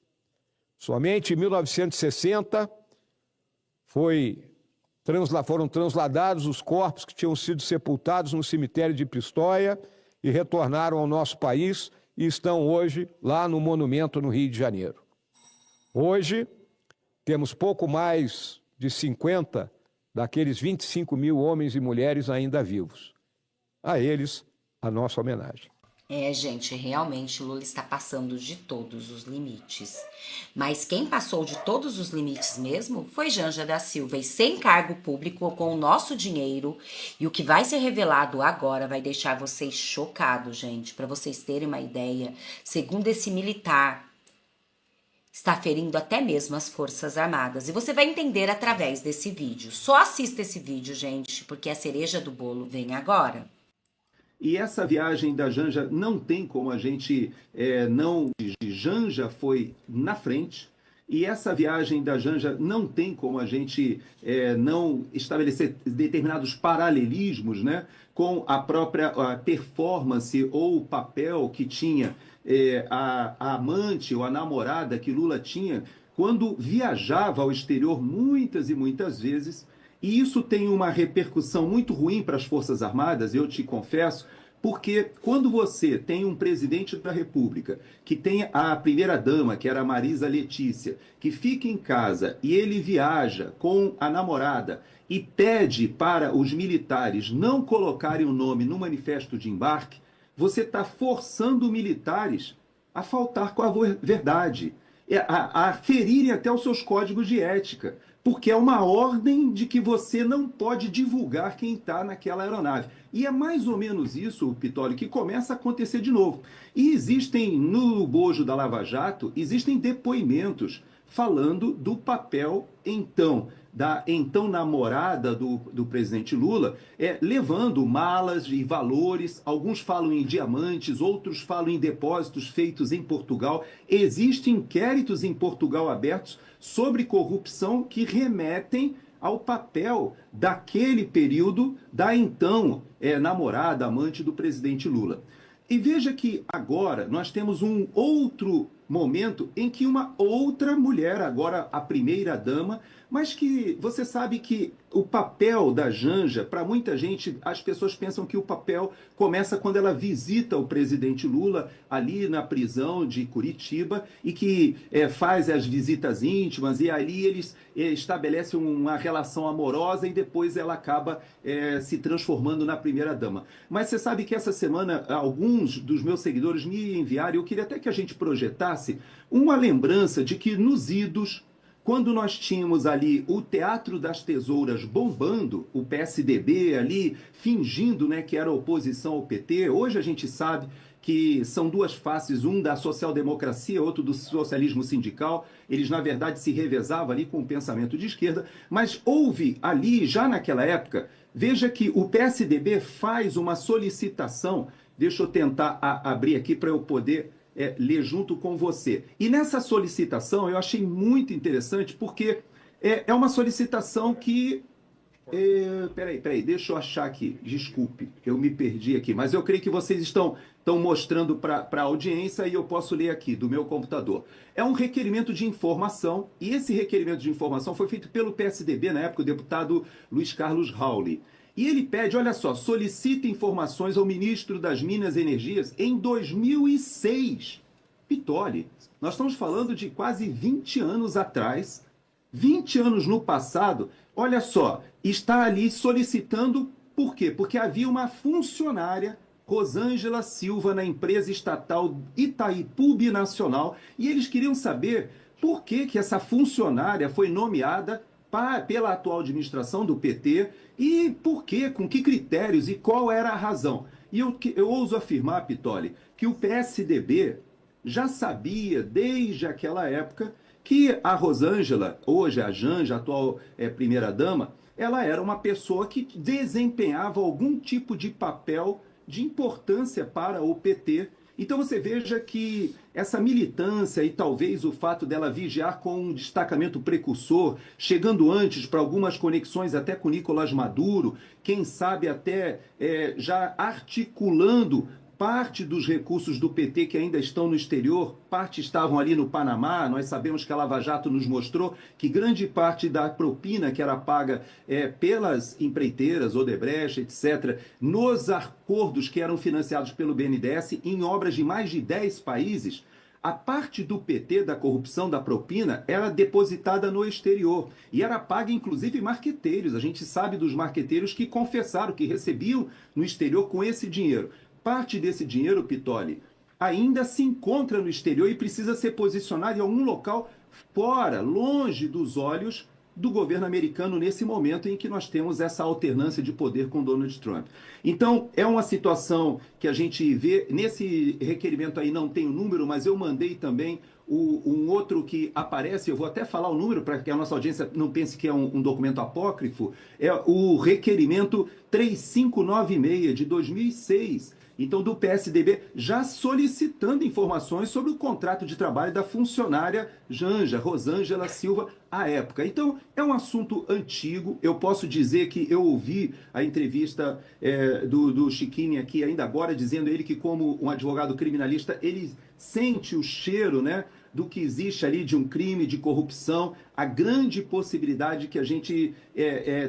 Somente em 1960 foram transladados os corpos que tinham sido sepultados no cemitério de Pistoia e retornaram ao nosso país e estão hoje lá no monumento no Rio de Janeiro. Hoje, temos pouco mais de 50 daqueles 25.000 homens e mulheres ainda vivos. A eles, a nossa homenagem. Gente, realmente Lula está passando de todos os limites. Mas quem passou de todos os limites mesmo foi Janja da Silva, e sem cargo público, com o nosso dinheiro. E o que vai ser revelado agora vai deixar vocês chocados, gente. Para vocês terem uma ideia, segundo esse militar, está ferindo até mesmo as Forças Armadas. E você vai entender através desse vídeo. Só assista esse vídeo, gente, porque a cereja do bolo vem agora. E essa viagem da Janja não tem como a gente não... Janja foi na frente, e essa viagem da Janja não tem como a gente não estabelecer determinados paralelismos, né, com a própria performance ou o papel que tinha a amante ou a namorada que Lula tinha quando viajava ao exterior muitas e muitas vezes. E isso tem uma repercussão muito ruim para as Forças Armadas, eu te confesso, porque quando você tem um presidente da República, que tem a primeira-dama, que era a Marisa Letícia, que fica em casa e ele viaja com a namorada e pede para os militares não colocarem o nome no manifesto de embarque, você está forçando militares a faltar com a verdade, a ferirem até os seus códigos de ética, porque é uma ordem de que você não pode divulgar quem está naquela aeronave. E é mais ou menos isso, Pitoli, que começa a acontecer de novo. E existem, no bojo da Lava Jato, existem depoimentos falando do papel, da namorada do presidente Lula, levando malas e valores, alguns falam em diamantes, outros falam em depósitos feitos em Portugal. Existem inquéritos em Portugal abertos sobre corrupção que remetem ao papel daquele período da namorada, amante do presidente Lula. E veja que agora nós temos um outro momento em que uma outra mulher, agora a primeira-dama, mas que você sabe que o papel da Janja, para muita gente, as pessoas pensam que o papel começa quando ela visita o presidente Lula ali na prisão de Curitiba e que faz as visitas íntimas e ali eles estabelecem uma relação amorosa e depois ela acaba se transformando na primeira-dama. Mas você sabe que essa semana alguns dos meus seguidores me enviaram, eu queria até que a gente projetasse uma lembrança de que nos idos, quando nós tínhamos ali o Teatro das Tesouras bombando, o PSDB ali fingindo, né, que era oposição ao PT, hoje a gente sabe que são duas faces, um da social-democracia, outro do socialismo sindical. Eles, na verdade, se revezavam ali com o pensamento de esquerda, mas houve ali, já naquela época, veja que o PSDB faz uma solicitação, deixa eu tentar abrir aqui para eu poder ler junto com você. E nessa solicitação eu achei muito interessante, porque é uma solicitação que... Peraí, deixa eu achar aqui. Desculpe, eu me perdi aqui. Mas eu creio que vocês estão mostrando para a audiência e eu posso ler aqui do meu computador. É um requerimento de informação e esse requerimento de informação foi feito pelo PSDB, na época, o deputado Luiz Carlos Rauli. E ele pede, olha só, solicita informações ao ministro das Minas e Energias em 2006. Pitoli, nós estamos falando de quase 20 anos atrás, 20 anos no passado. Olha só, está ali solicitando, por quê? Porque havia uma funcionária, Rosângela Silva, na empresa estatal Itaipu Binacional, e eles queriam saber por que essa funcionária foi nomeada pela atual administração do PT e por quê, com que critérios e qual era a razão. E eu ouso afirmar, Pitoli, que o PSDB já sabia desde aquela época que a Rosângela, hoje a Janja, a atual primeira-dama, ela era uma pessoa que desempenhava algum tipo de papel de importância para o PT. Então você veja que essa militância e talvez o fato dela vigiar com um destacamento precursor, chegando antes para algumas conexões até com Nicolás Maduro, quem sabe até já articulando parte dos recursos do PT que ainda estão no exterior, parte estavam ali no Panamá. Nós sabemos que a Lava Jato nos mostrou que grande parte da propina que era paga pelas empreiteiras, Odebrecht, etc., nos acordos que eram financiados pelo BNDES em obras de mais de 10 países, a parte do PT, da corrupção, da propina, era depositada no exterior e era paga inclusive marqueteiros. A gente sabe dos marqueteiros que confessaram que recebiam no exterior com esse dinheiro. Parte desse dinheiro, Pitoli, ainda se encontra no exterior e precisa ser posicionado em algum local fora, longe dos olhos do governo americano nesse momento em que nós temos essa alternância de poder com Donald Trump. Então, é uma situação que a gente vê, nesse requerimento aí não tem o número, mas eu mandei também um outro que aparece, eu vou até falar o número para que a nossa audiência não pense que é um documento apócrifo, é o requerimento 3596 de 2006, então do PSDB, já solicitando informações sobre o contrato de trabalho da funcionária Janja, Rosângela Silva, à época. Então, é um assunto antigo. Eu posso dizer que eu ouvi a entrevista do Chiquini aqui ainda agora, dizendo ele que, como um advogado criminalista, ele sente o cheiro, né, do que existe ali de um crime, de corrupção, a grande possibilidade que a gente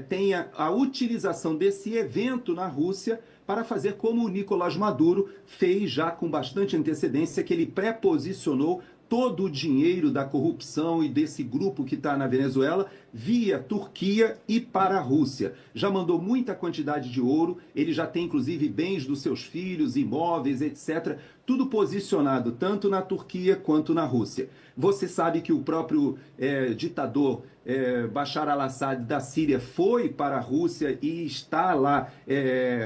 tenha a utilização desse evento na Rússia para fazer como o Nicolás Maduro fez já com bastante antecedência, que ele pré-posicionou todo o dinheiro da corrupção e desse grupo que está na Venezuela via Turquia e para a Rússia. Já mandou muita quantidade de ouro, ele já tem inclusive bens dos seus filhos, imóveis, etc., tudo posicionado tanto na Turquia quanto na Rússia. Você sabe que o próprio ditador Bashar al-Assad da Síria foi para a Rússia e está lá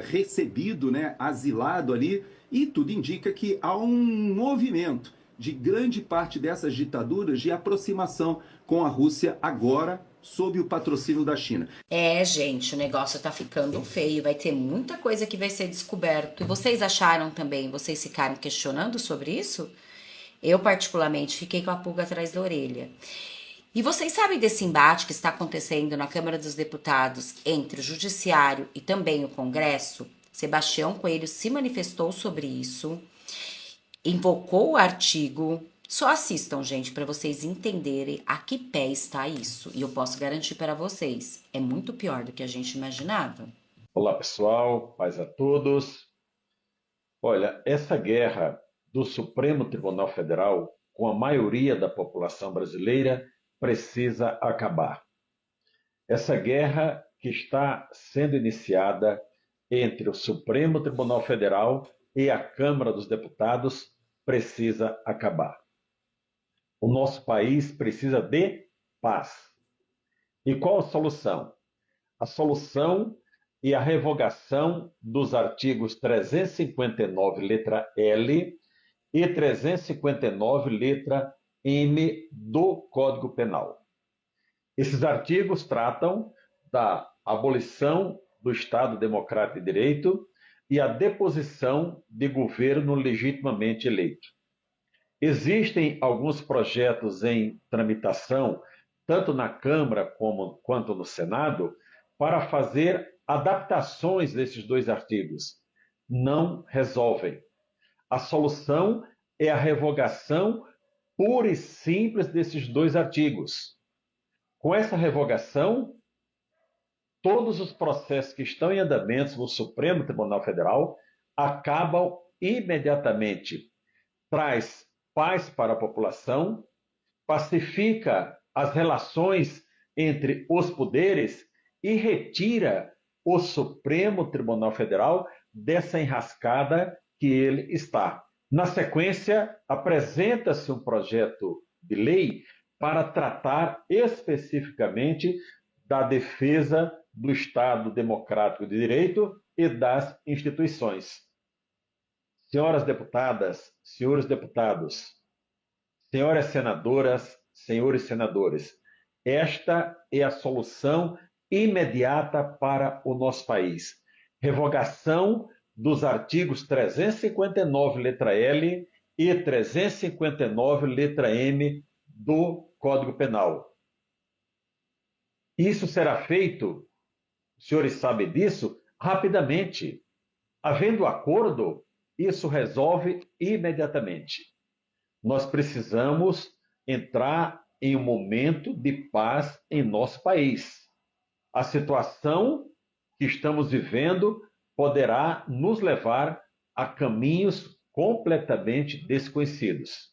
recebido, né, asilado ali, e tudo indica que há um movimento de grande parte dessas ditaduras de aproximação com a Rússia agora, sob o patrocínio da China. Gente, o negócio tá ficando feio, vai ter muita coisa que vai ser descoberto. E vocês acharam também, vocês ficaram questionando sobre isso? Eu, particularmente, fiquei com a pulga atrás da orelha. E vocês sabem desse embate que está acontecendo na Câmara dos Deputados entre o Judiciário e também o Congresso? Sebastião Coelho se manifestou sobre isso, invocou o artigo. Só assistam, gente, para vocês entenderem a que pé está isso. E eu posso garantir para vocês, é muito pior do que a gente imaginava. Olá, pessoal. Paz a todos. Olha, essa guerra do Supremo Tribunal Federal com a maioria da população brasileira precisa acabar. Essa guerra que está sendo iniciada entre o Supremo Tribunal Federal e a Câmara dos Deputados precisa acabar. O nosso país precisa de paz. E qual a solução? A solução é a revogação dos artigos 359, letra L, e 359, letra M do Código Penal. Esses artigos tratam da abolição do Estado Democrático de Direito e a deposição de governo legitimamente eleito. Existem alguns projetos em tramitação, tanto na Câmara quanto no Senado, para fazer adaptações desses dois artigos. Não resolvem. A solução é a revogação pura e simples desses dois artigos. Com essa revogação, todos os processos que estão em andamento no Supremo Tribunal Federal acabam imediatamente. Traz paz para a população, pacifica as relações entre os poderes e retira o Supremo Tribunal Federal dessa enrascada que ele está. Na sequência, apresenta-se um projeto de lei para tratar especificamente da defesa do Estado Democrático de Direito e das instituições. Senhoras deputadas, senhores deputados, senhoras senadoras, senhores senadores, esta é a solução imediata para o nosso país. Revogação dos artigos 359, letra L, e 359, letra M do Código Penal. Isso será feito, os senhores sabem disso, rapidamente. Havendo acordo, isso resolve imediatamente. Nós precisamos entrar em um momento de paz em nosso país. A situação que estamos vivendo poderá nos levar a caminhos completamente desconhecidos.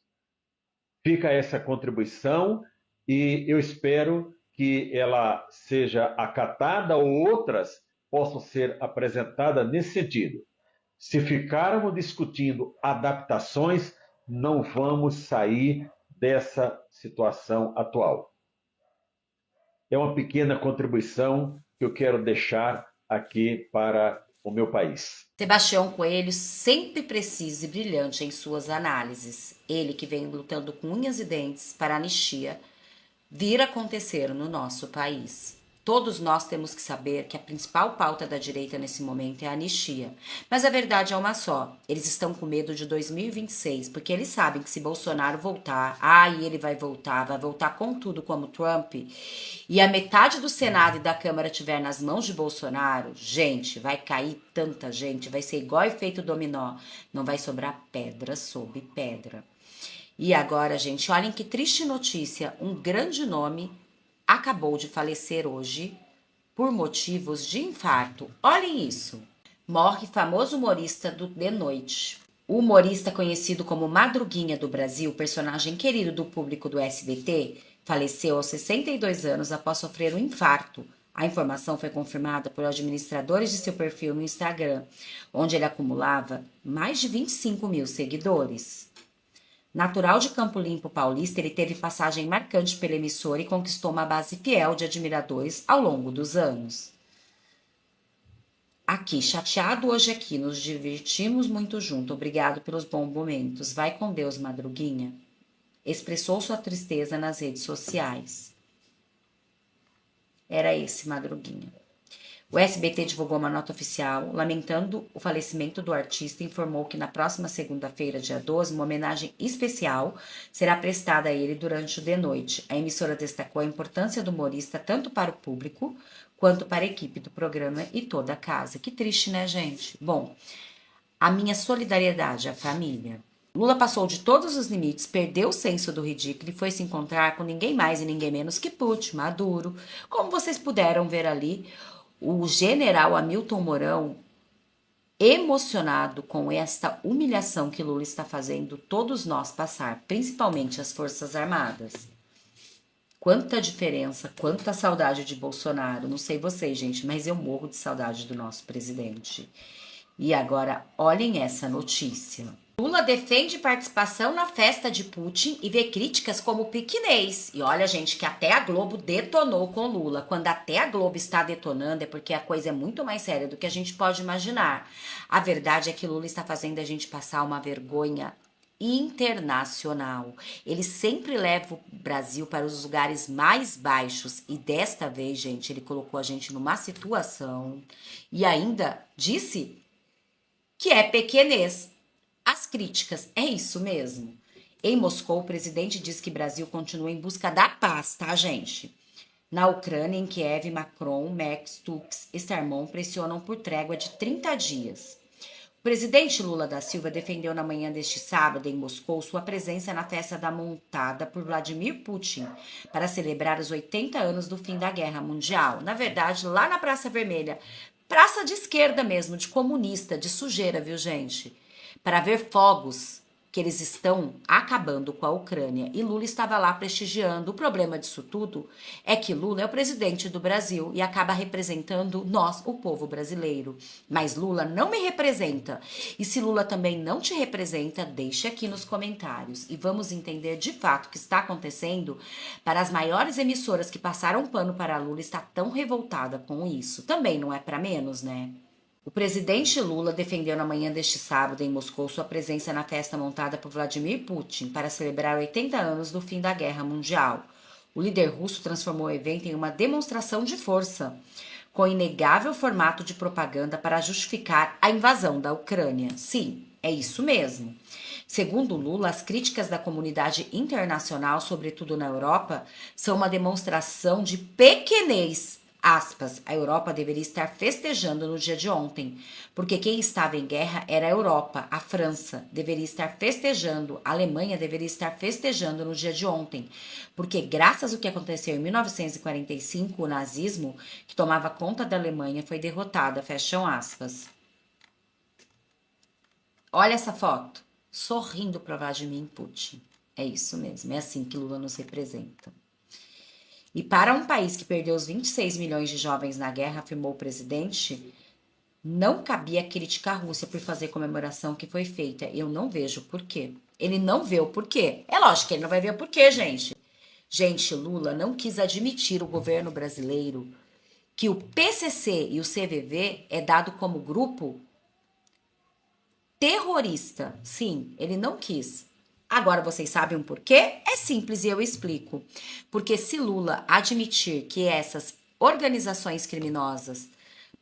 Fica essa contribuição e eu espero que ela seja acatada ou outras possam ser apresentadas nesse sentido. Se ficarmos discutindo adaptações, não vamos sair dessa situação atual. É uma pequena contribuição que eu quero deixar aqui para o meu país. Sebastião Coelho sempre preciso e brilhante em suas análises. Ele que vem lutando com unhas e dentes para a anistia vir acontecer no nosso país. Todos nós temos que saber que a principal pauta da direita nesse momento é a anistia. Mas a verdade é uma só. Eles estão com medo de 2026, porque eles sabem que se Bolsonaro voltar, e ele vai voltar com tudo como Trump, e a metade do Senado e da Câmara estiver nas mãos de Bolsonaro, gente, vai cair tanta gente, vai ser igual efeito dominó. Não vai sobrar pedra sobre pedra. E agora, gente, olhem que triste notícia, um grande nome acabou de falecer hoje por motivos de infarto. Olhem isso. Morre famoso humorista do De Noite. O humorista conhecido como Madruguinha do Brasil, personagem querido do público do SBT, faleceu aos 62 anos após sofrer um infarto. A informação foi confirmada por administradores de seu perfil no Instagram, onde ele acumulava mais de 25 mil seguidores. Natural de Campo Limpo Paulista, ele teve passagem marcante pela emissora e conquistou uma base fiel de admiradores ao longo dos anos. Aqui, chateado hoje aqui, nos divertimos muito junto. Obrigado pelos bons momentos. Vai com Deus, Madruguinha. Expressou sua tristeza nas redes sociais. Era esse Madruguinha. O SBT divulgou uma nota oficial, lamentando o falecimento do artista e informou que na próxima segunda-feira, dia 12, uma homenagem especial será prestada a ele durante o De Noite. A emissora destacou a importância do humorista tanto para o público quanto para a equipe do programa e toda a casa. Que triste, né, gente? Bom, a minha solidariedade à família. Lula passou de todos os limites, perdeu o senso do ridículo e foi se encontrar com ninguém mais e ninguém menos que Putin, Maduro. Como vocês puderam ver ali, o general Hamilton Mourão, emocionado com esta humilhação que Lula está fazendo todos nós passar, principalmente as Forças Armadas. Quanta diferença, quanta saudade de Bolsonaro. Não sei vocês, gente, mas eu morro de saudade do nosso presidente. E agora, olhem essa notícia. Lula defende participação na festa de Putin e vê críticas como piquinês. E olha, gente, que até a Globo detonou com Lula. Quando até a Globo está detonando é porque a coisa é muito mais séria do que a gente pode imaginar. A verdade é que Lula está fazendo a gente passar uma vergonha internacional. Ele sempre leva o Brasil para os lugares mais baixos e desta vez, gente, ele colocou a gente numa situação e ainda disse que é pequenez. As críticas, é isso mesmo? Em Moscou, o presidente diz que o Brasil continua em busca da paz, tá, gente? Na Ucrânia, em Kiev, Macron, Merkel, Tusk e Starmer pressionam por trégua de 30 dias. O presidente Lula da Silva defendeu na manhã deste sábado, em Moscou, sua presença na festa montada por Vladimir Putin para celebrar os 80 anos do fim da Guerra Mundial. Na verdade, lá na Praça Vermelha, praça de esquerda mesmo, de comunista, de sujeira, viu, gente? Para ver fogos que eles estão acabando com a Ucrânia. E Lula estava lá prestigiando. O problema disso tudo é que Lula é o presidente do Brasil e acaba representando nós, o povo brasileiro. Mas Lula não me representa. E se Lula também não te representa, deixe aqui nos comentários. E vamos entender de fato o que está acontecendo para as maiores emissoras que passaram pano para Lula estar tão revoltada com isso. Também não é para menos, né? O presidente Lula defendeu na manhã deste sábado, em Moscou, sua presença na festa montada por Vladimir Putin para celebrar 80 anos do fim da Guerra Mundial. O líder russo transformou o evento em uma demonstração de força, com inegável formato de propaganda para justificar a invasão da Ucrânia. Sim, é isso mesmo. Segundo Lula, as críticas da comunidade internacional, sobretudo na Europa, são uma demonstração de pequenez. Aspas, a Europa deveria estar festejando no dia de ontem, porque quem estava em guerra era a Europa, a França deveria estar festejando, a Alemanha deveria estar festejando no dia de ontem, porque graças ao que aconteceu em 1945, o nazismo, que tomava conta da Alemanha, foi derrotada, fecham aspas. Olha essa foto, sorrindo para Vladimir Putin, é isso mesmo, é assim que Lula nos representa. E para um país que perdeu os 26 milhões de jovens na guerra, afirmou o presidente, não cabia criticar a Rússia por fazer comemoração que foi feita. Eu não vejo o porquê. Ele não vê o porquê. É lógico que ele não vai ver o porquê, gente. Gente, Lula não quis admitir o governo brasileiro que o PCC e o CVV é dado como grupo terrorista. Sim, ele não quis. Agora vocês sabem o porquê? É simples e eu explico. Porque se Lula admitir que essas organizações criminosas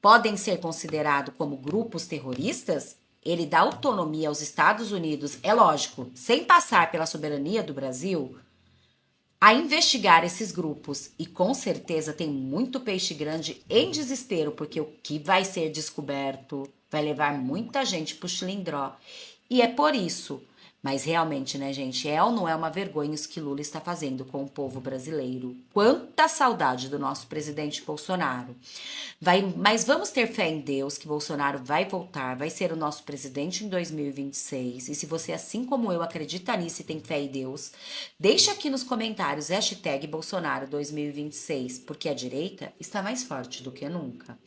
podem ser consideradas como grupos terroristas, ele dá autonomia aos Estados Unidos, é lógico, sem passar pela soberania do Brasil, a investigar esses grupos. E com certeza tem muito peixe grande em desespero, porque o que vai ser descoberto vai levar muita gente pro chilindró. E é por isso. Mas realmente, né, gente, é ou não é uma vergonha isso que Lula está fazendo com o povo brasileiro? Quanta saudade do nosso presidente Bolsonaro. Mas vamos ter fé em Deus que Bolsonaro vai voltar, vai ser o nosso presidente em 2026. E se você, assim como eu, acredita nisso e tem fé em Deus, deixa aqui nos comentários hashtag Bolsonaro 2026, porque a direita está mais forte do que nunca.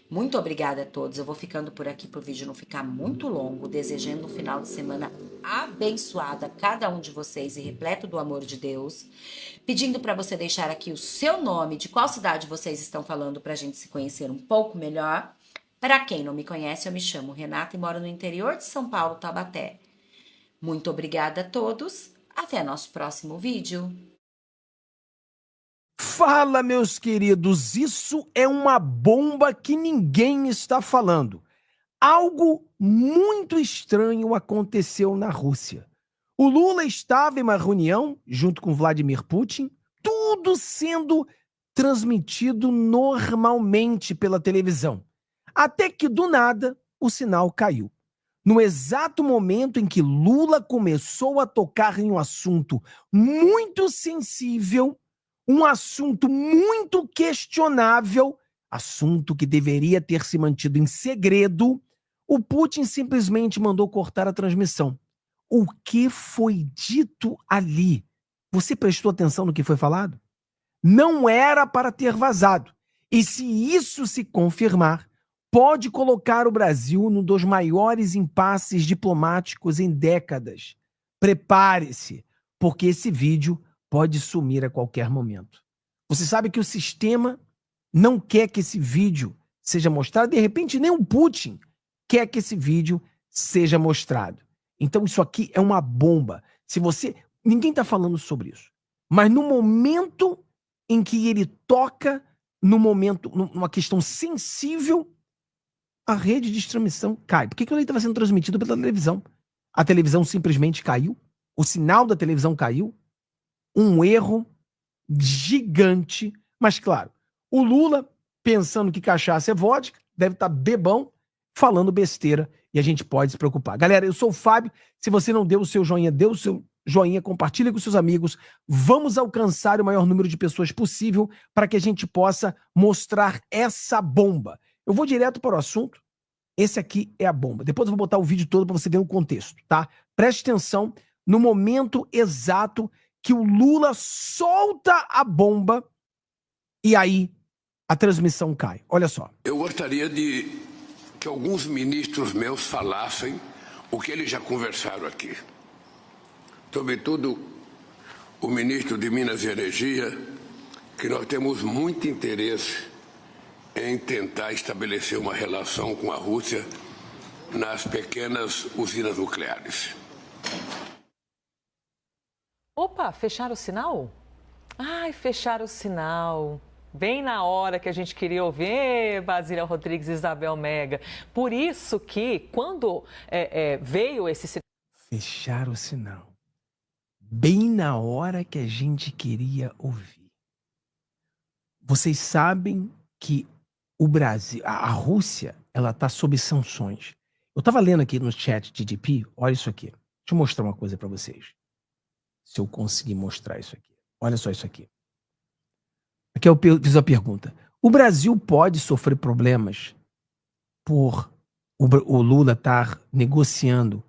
Muito obrigada a todos. Eu vou ficando por aqui para o vídeo não ficar muito longo, desejando um final de semana abençoado a cada um de vocês e repleto do amor de Deus. Pedindo para você deixar aqui o seu nome, de qual cidade vocês estão falando para a gente se conhecer um pouco melhor. Para quem não me conhece, eu me chamo Renata e moro no interior de São Paulo, Taubaté. Muito obrigada a todos. Até nosso próximo vídeo. Fala, meus queridos, isso é uma bomba que ninguém está falando. Algo muito estranho aconteceu na Rússia. O Lula estava em uma reunião junto com Vladimir Putin, tudo sendo transmitido normalmente pela televisão. Até que, do nada, o sinal caiu. No exato momento em que Lula começou a tocar em um assunto muito sensível, um assunto muito questionável, assunto que deveria ter se mantido em segredo, o Putin simplesmente mandou cortar a transmissão. O que foi dito ali? Você prestou atenção no que foi falado? Não era para ter vazado. E se isso se confirmar, pode colocar o Brasil num dos maiores impasses diplomáticos em décadas. Prepare-se, porque esse vídeo pode sumir a qualquer momento. Você sabe que o sistema não quer que esse vídeo seja mostrado, de repente nem o Putin quer que esse vídeo seja mostrado. Então isso aqui é uma bomba. Ninguém está falando sobre isso, mas no momento em que ele toca, numa questão sensível, a rede de transmissão cai. Por que ele estava sendo transmitido pela televisão? A televisão simplesmente caiu, o sinal da televisão caiu, um erro gigante, mas claro, o Lula, pensando que cachaça é vodka, deve estar bebão, falando besteira, e a gente pode se preocupar. Galera, eu sou o Fábio, se você não deu o seu joinha, dê o seu joinha, compartilha com seus amigos, vamos alcançar o maior número de pessoas possível para que a gente possa mostrar essa bomba. Eu vou direto para o assunto, esse aqui é a bomba. Depois eu vou botar o vídeo todo para você ver o contexto, tá? Preste atenção no momento exato que o Lula solta a bomba e aí a transmissão cai. Olha só. Eu gostaria de que alguns ministros meus falassem o que eles já conversaram aqui. Sobretudo o ministro de Minas e Energia, que nós temos muito interesse em tentar estabelecer uma relação com a Rússia nas pequenas usinas nucleares. Opa, fecharam o sinal? Ai, fecharam o sinal. Bem na hora que a gente queria ouvir, Basília Rodrigues e Isabel Mega. Por isso que, quando veio esse sinal... Fecharam o sinal. Bem na hora que a gente queria ouvir. Vocês sabem que o Brasil, a Rússia, ela está sob sanções. Eu estava lendo aqui no chat GDP, olha isso aqui. Deixa eu mostrar uma coisa para vocês. Se eu conseguir mostrar isso aqui. Olha só isso aqui. Aqui eu fiz a pergunta. O Brasil pode sofrer problemas por o Lula estar negociando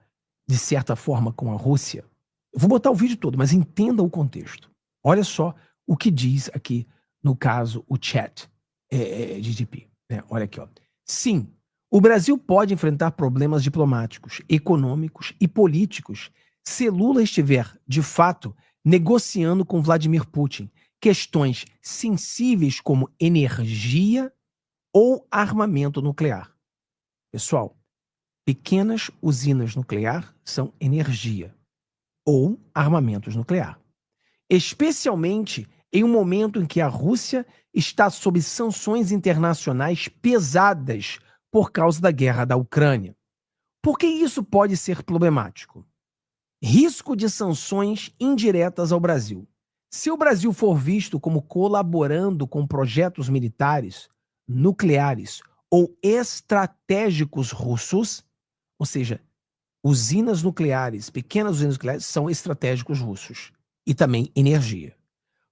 de certa forma com a Rússia? Eu vou botar o vídeo todo, mas entenda o contexto. Olha só o que diz aqui, no caso, o chat GDP. Olha aqui, ó. Sim, o Brasil pode enfrentar problemas diplomáticos, econômicos e políticos se Lula estiver, de fato, negociando com Vladimir Putin questões sensíveis como energia ou armamento nuclear. Pessoal, pequenas usinas nucleares são energia ou armamentos nuclear. Especialmente em um momento em que a Rússia está sob sanções internacionais pesadas por causa da guerra da Ucrânia. Por que isso pode ser problemático? Risco de sanções indiretas ao Brasil. Se o Brasil for visto como colaborando com projetos militares, nucleares ou estratégicos russos, ou seja, usinas nucleares, pequenas usinas nucleares, são estratégicos russos. E também energia.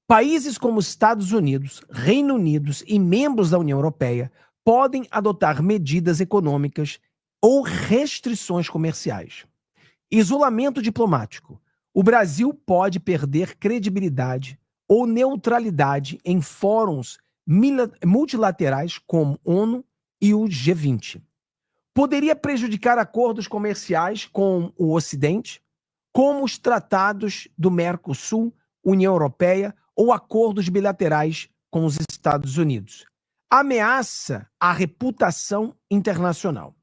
Países como Estados Unidos, Reino Unido e membros da União Europeia podem adotar medidas econômicas ou restrições comerciais. Isolamento diplomático. O Brasil pode perder credibilidade ou neutralidade em fóruns multilaterais como ONU e o G20. Poderia prejudicar acordos comerciais com o Ocidente, como os tratados do Mercosul, União Europeia ou acordos bilaterais com os Estados Unidos. Ameaça à reputação internacional.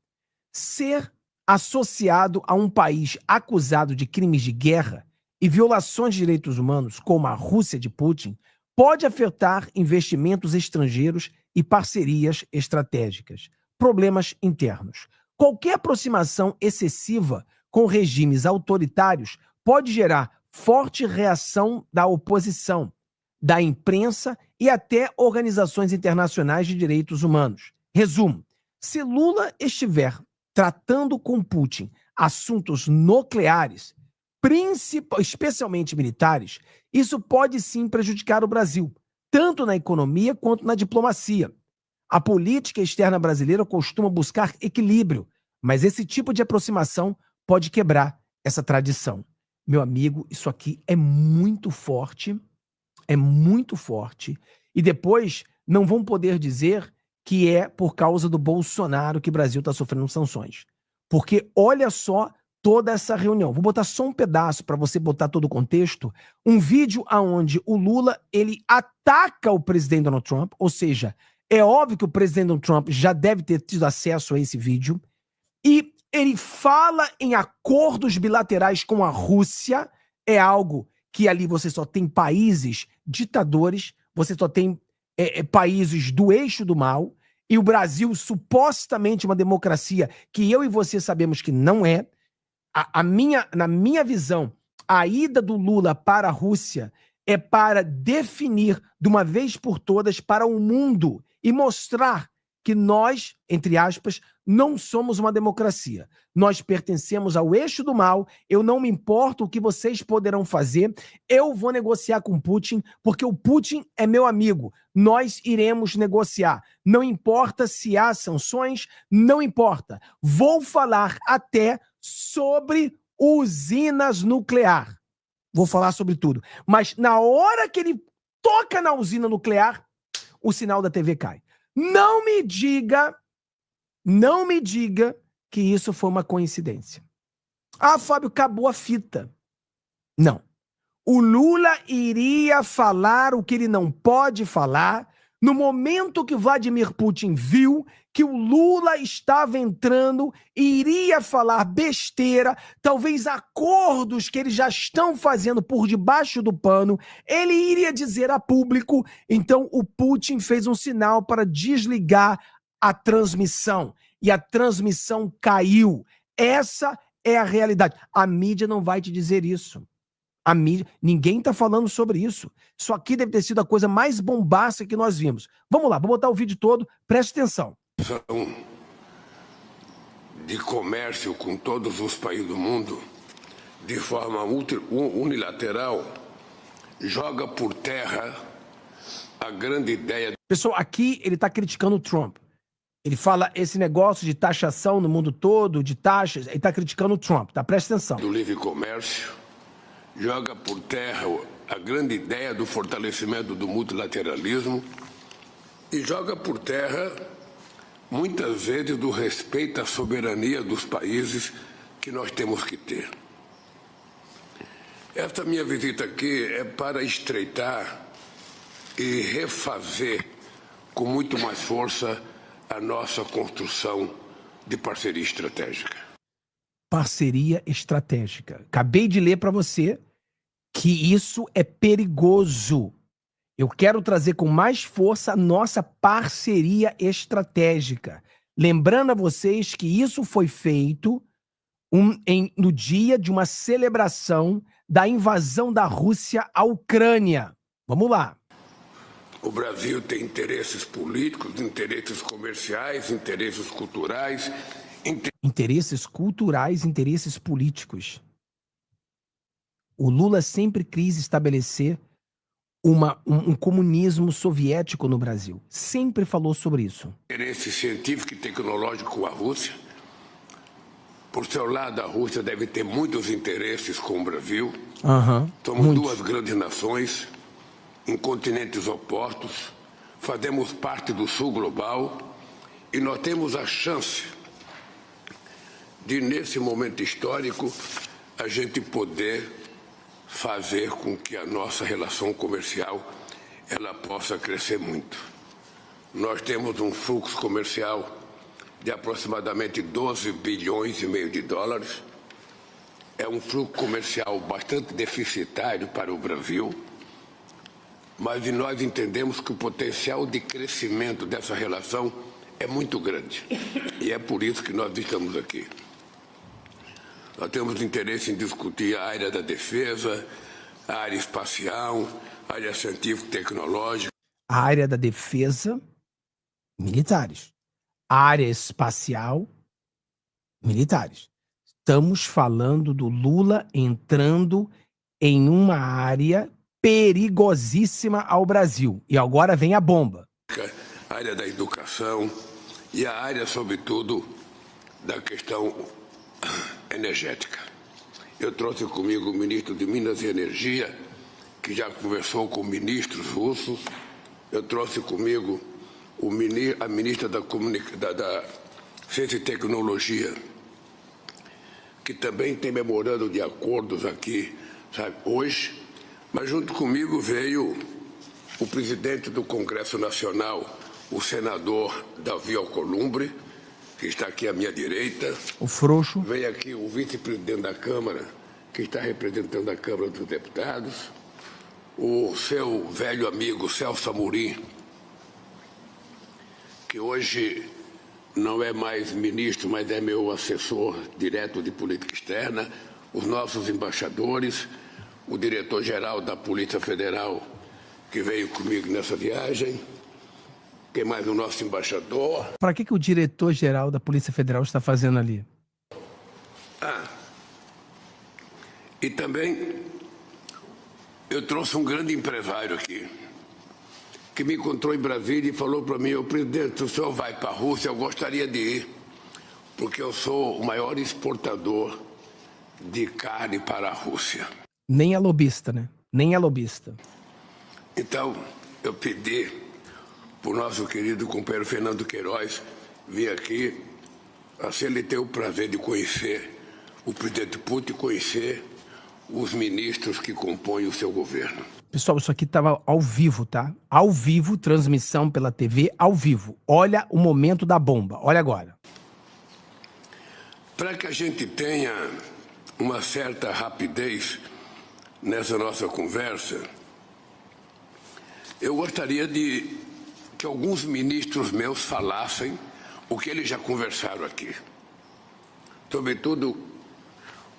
Ser associado a um país acusado de crimes de guerra e violações de direitos humanos, como a Rússia de Putin, pode afetar investimentos estrangeiros e parcerias estratégicas. Problemas internos. Qualquer aproximação excessiva com regimes autoritários pode gerar forte reação da oposição, da imprensa e até organizações internacionais de direitos humanos. Resumo: se Lula estiver tratando com Putin assuntos nucleares, especialmente militares, isso pode sim prejudicar o Brasil, tanto na economia quanto na diplomacia. A política externa brasileira costuma buscar equilíbrio, mas esse tipo de aproximação pode quebrar essa tradição. Meu amigo, isso aqui é muito forte, e depois não vão poder dizer que é por causa do Bolsonaro que o Brasil está sofrendo sanções. Porque olha só toda essa reunião. Vou botar só um pedaço para você botar todo o contexto. Um vídeo onde o Lula ele ataca o presidente Donald Trump, ou seja, é óbvio que o presidente Donald Trump já deve ter tido acesso a esse vídeo, e ele fala em acordos bilaterais com a Rússia, é algo que ali você só tem países ditadores, você só tem países do eixo do mal, e o Brasil, supostamente uma democracia, que eu e você sabemos que não é. Na minha visão, a ida do Lula para a Rússia é para definir, de uma vez por todas, para o mundo e mostrar que nós, entre aspas, não somos uma democracia. Nós pertencemos ao eixo do mal, eu não me importo o que vocês poderão fazer, eu vou negociar com Putin, porque o Putin é meu amigo, nós iremos negociar. Não importa se há sanções, não importa. Vou falar até sobre usinas nucleares. Vou falar sobre tudo. Mas na hora que ele toca na usina nuclear, o sinal da TV cai. Não me diga que isso foi uma coincidência. Ah, Fábio, acabou a fita. Não. O Lula iria falar o que ele não pode falar no momento que Vladimir Putin viu que o Lula estava entrando e iria falar besteira, talvez acordos que eles já estão fazendo por debaixo do pano, ele iria dizer a público, então o Putin fez um sinal para desligar a transmissão, e a transmissão caiu. Essa é a realidade. A mídia não vai te dizer isso. A mídia, ninguém está falando sobre isso. Isso aqui deve ter sido a coisa mais bombástica que nós vimos. Vamos lá, vou botar o vídeo todo, preste atenção. De comércio com todos os países do mundo, de forma unilateral, joga por terra a grande ideia... Pessoal, aqui ele está criticando o Trump. Ele fala esse negócio de taxação no mundo todo, de taxas, ele está criticando o Trump, tá? Presta atenção. Do livre comércio, joga por terra a grande ideia do fortalecimento do multilateralismo e joga por terra, muitas vezes, do respeito à soberania dos países que nós temos que ter. Esta minha visita aqui é para estreitar e refazer com muito mais força a nossa construção de parceria estratégica. Parceria estratégica. Acabei de ler para você que isso é perigoso. Eu quero trazer com mais força a nossa parceria estratégica. Lembrando a vocês que isso foi feito no dia de uma celebração da invasão da Rússia à Ucrânia. Vamos lá. O Brasil tem interesses políticos, interesses comerciais, interesses culturais... Interesses culturais, interesses políticos. O Lula sempre quis estabelecer um comunismo soviético no Brasil. Sempre falou sobre isso. Interesse científico e tecnológico com a Rússia. Por seu lado, a Rússia deve ter muitos interesses com o Brasil. Somos duas grandes nações, em continentes opostos, fazemos parte do sul global e nós temos a chance de, nesse momento histórico, a gente poder fazer com que a nossa relação comercial ela possa crescer muito. Nós temos um fluxo comercial de aproximadamente 12 bilhões e meio de dólares. É um fluxo comercial bastante deficitário para o Brasil, mas nós entendemos que o potencial de crescimento dessa relação é muito grande. E é por isso que nós estamos aqui. Nós temos interesse em discutir a área da defesa, a área espacial, a área científico-tecnológica. A área da defesa, militares. A área espacial, militares. Estamos falando do Lula entrando em uma área perigosíssima ao Brasil. E agora vem a bomba. A área da educação e a área, sobretudo, da questão energética. Eu trouxe comigo o ministro de Minas e Energia, que já conversou com ministros russos. Eu trouxe comigo a ministra da Ciência e Tecnologia, que também tem memorando de acordos aqui, sabe, hoje, mas junto comigo veio o presidente do Congresso Nacional, o senador Davi Alcolumbre, que está aqui à minha direita. O frouxo. Veio aqui o vice-presidente da Câmara, que está representando a Câmara dos Deputados, o seu velho amigo Celso Amorim, que hoje não é mais ministro, mas é meu assessor direto de política externa, os nossos embaixadores, o diretor-geral da Polícia Federal, que veio comigo nessa viagem, quem mais? O nosso embaixador. Para que o diretor-geral da Polícia Federal está fazendo ali? E também eu trouxe um grande empresário aqui, que me encontrou em Brasília e falou para mim: presidente, se o senhor vai para a Rússia, eu gostaria de ir, porque eu sou o maior exportador de carne para a Rússia. Nem é lobista, né? Nem é lobista. Então, eu pedi para o nosso querido companheiro Fernando Queiroz vir aqui, assim ele ter o prazer de conhecer o presidente Putin, conhecer os ministros que compõem o seu governo. Pessoal, isso aqui estava ao vivo, tá? Ao vivo, transmissão pela TV, ao vivo. Olha o momento da bomba, olha agora. Para que a gente tenha uma certa rapidez nessa nossa conversa, eu gostaria de que alguns ministros meus falassem o que eles já conversaram aqui. Sobretudo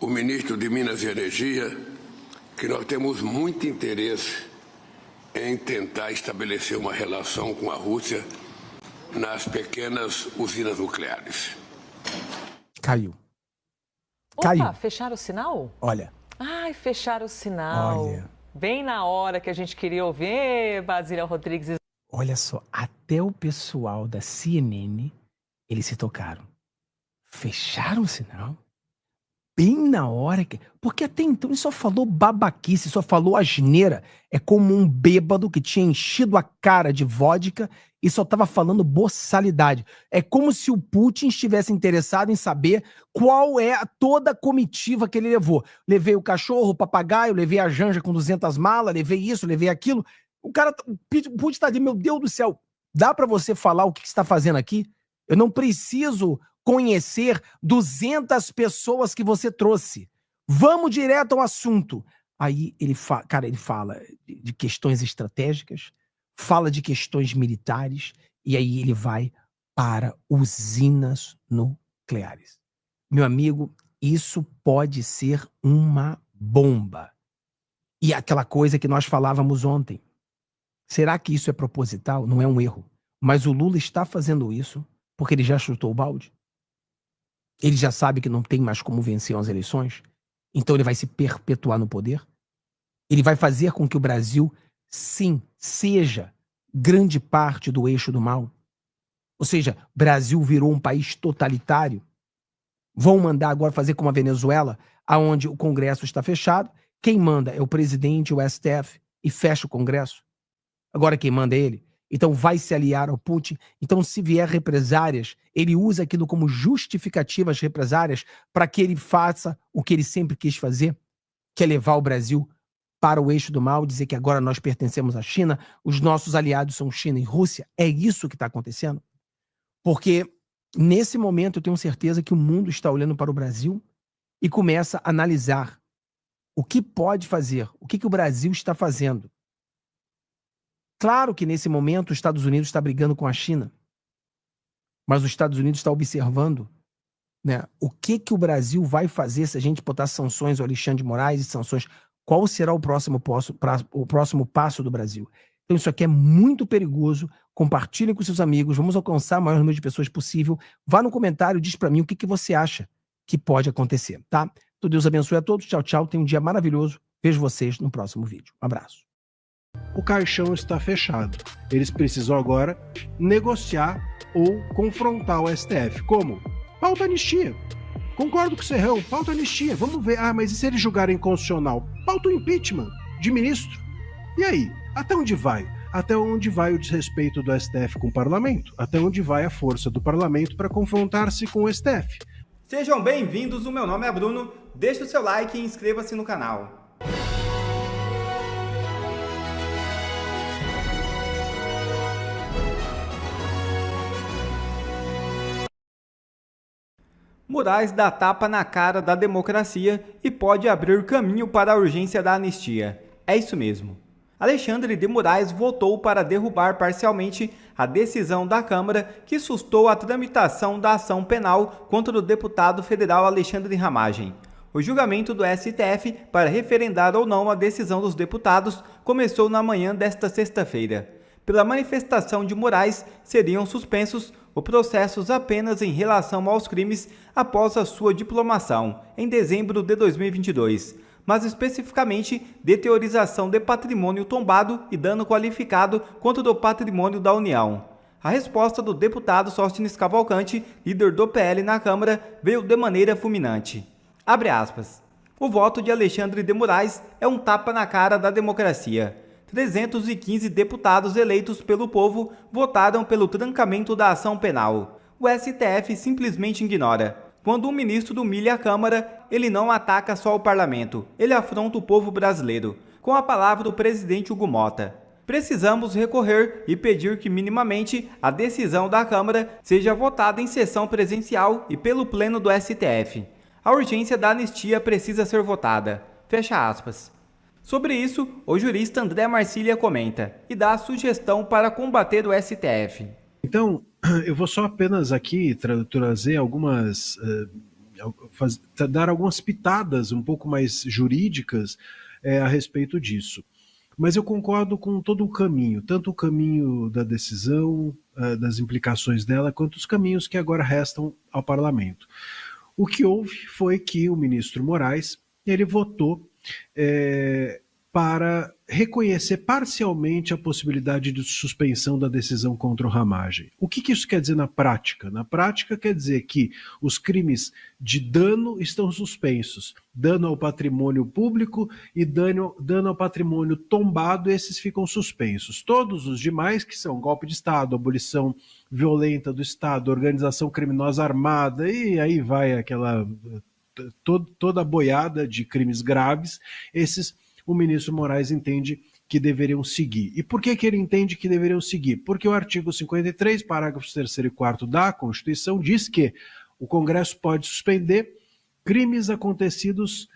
o ministro de Minas e Energia, que nós temos muito interesse em tentar estabelecer uma relação com a Rússia nas pequenas usinas nucleares. Caiu. Opa, fecharam o sinal? Olha. Ai, fecharam o sinal. Olha. Bem na hora que a gente queria ouvir, Basília Rodrigues. Olha só, até o pessoal da CNN, eles se tocaram. Fecharam o sinal? Bem na hora que... Porque até então ele só falou babaquice, só falou asneira. É como um bêbado que tinha enchido a cara de vodka e só estava falando boçalidade. É como se o Putin estivesse interessado em saber qual é toda a comitiva que ele levou. Levei o cachorro, o papagaio, levei a Janja com 200 malas, levei isso, levei aquilo. O Putin tá ali, meu Deus do céu, dá para você falar o que você está fazendo aqui? Eu não preciso conhecer 200 pessoas que você trouxe. Vamos direto ao assunto. Aí ele fala de questões estratégicas, fala de questões militares, e aí ele vai para usinas nucleares. Meu amigo, isso pode ser uma bomba. E aquela coisa que nós falávamos ontem. Será que isso é proposital? Não é um erro. Mas o Lula está fazendo isso porque ele já chutou o balde. Ele já sabe que não tem mais como vencer as eleições. Então ele vai se perpetuar no poder. Ele vai fazer com que o Brasil, sim, seja grande parte do eixo do mal. Ou seja, Brasil virou um país totalitário. Vão mandar agora fazer como a Venezuela, onde o Congresso está fechado. Quem manda é o presidente, o STF, e fecha o Congresso. Agora quem manda é ele. Então vai se aliar ao Putin. Então se vier represárias, ele usa aquilo como justificativas represárias para que ele faça o que ele sempre quis fazer, que é levar o Brasil para o eixo do mal, dizer que agora nós pertencemos à China, os nossos aliados são China e Rússia. É isso que está acontecendo? Porque nesse momento eu tenho certeza que o mundo está olhando para o Brasil e começa a analisar o que pode fazer, o que o Brasil está fazendo. Claro que nesse momento os Estados Unidos está brigando com a China, mas os Estados Unidos está observando, né, o que o Brasil vai fazer se a gente botar sanções ao Alexandre de Moraes e sanções. Qual será o próximo passo do Brasil? Então isso aqui é muito perigoso. Compartilhem com seus amigos. Vamos alcançar o maior número de pessoas possível. Vá no comentário, diz para mim o que você acha que pode acontecer, tá? Então Deus abençoe a todos. Tchau, tchau. Tenha um dia maravilhoso. Vejo vocês no próximo vídeo. Um abraço. O caixão está fechado. Eles precisam agora negociar ou confrontar o STF. Como? Pauta anistia. Concordo com o Serrão, pauta anistia. Vamos ver. Mas e se eles julgarem constitucional? Pauta o impeachment de ministro. E aí? Até onde vai? até onde vai o desrespeito do STF com o parlamento, até onde vai a força do parlamento para confrontar-se com o STF. Sejam bem-vindos, o meu nome é Bruno, deixe o seu like e inscreva-se no canal. Moraes dá tapa na cara da democracia e pode abrir caminho para a urgência da anistia. É isso mesmo. Alexandre de Moraes votou para derrubar parcialmente a decisão da Câmara que sustou a tramitação da ação penal contra o deputado federal Alexandre Ramagem. O julgamento do STF para referendar ou não a decisão dos deputados começou na manhã desta sexta-feira. Pela manifestação de Moraes, seriam suspensos os processos apenas em relação aos crimes após a sua diplomação, em dezembro de 2022, mas especificamente de teorização de patrimônio tombado e dano qualificado contra o patrimônio da União. A resposta do deputado Sóstenes Cavalcante, líder do PL na Câmara, veio de maneira fulminante. Abre aspas. O voto de Alexandre de Moraes é um tapa na cara da democracia. 315 deputados eleitos pelo povo votaram pelo trancamento da ação penal. O STF simplesmente ignora. Quando um ministro humilha a Câmara, ele não ataca só o parlamento, ele afronta o povo brasileiro. Com a palavra do presidente Hugo Mota. Precisamos recorrer e pedir que minimamente a decisão da Câmara seja votada em sessão presencial e pelo pleno do STF. A urgência da anistia precisa ser votada. Fecha aspas. Sobre isso, o jurista André Marcília comenta e dá a sugestão para combater o STF. Então, eu vou só apenas aqui trazer algumas, dar algumas pitadas um pouco mais jurídicas a respeito disso. Mas eu concordo com todo o caminho, tanto o caminho da decisão, das implicações dela, quanto os caminhos que agora restam ao parlamento. O que houve foi que o ministro Moraes, ele votou para reconhecer parcialmente a possibilidade de suspensão da decisão contra o Ramagem. O que isso quer dizer na prática? Na prática quer dizer que os crimes de dano estão suspensos. Dano ao patrimônio público e dano ao patrimônio tombado, esses ficam suspensos. Todos os demais, que são golpe de Estado, abolição violenta do Estado, organização criminosa armada, e aí vai aquela toda a boiada de crimes graves, esses o ministro Moraes entende que deveriam seguir. E por que ele entende que deveriam seguir? Porque o artigo 53, parágrafos 3º e 4º da Constituição diz que o Congresso pode suspender crimes acontecidos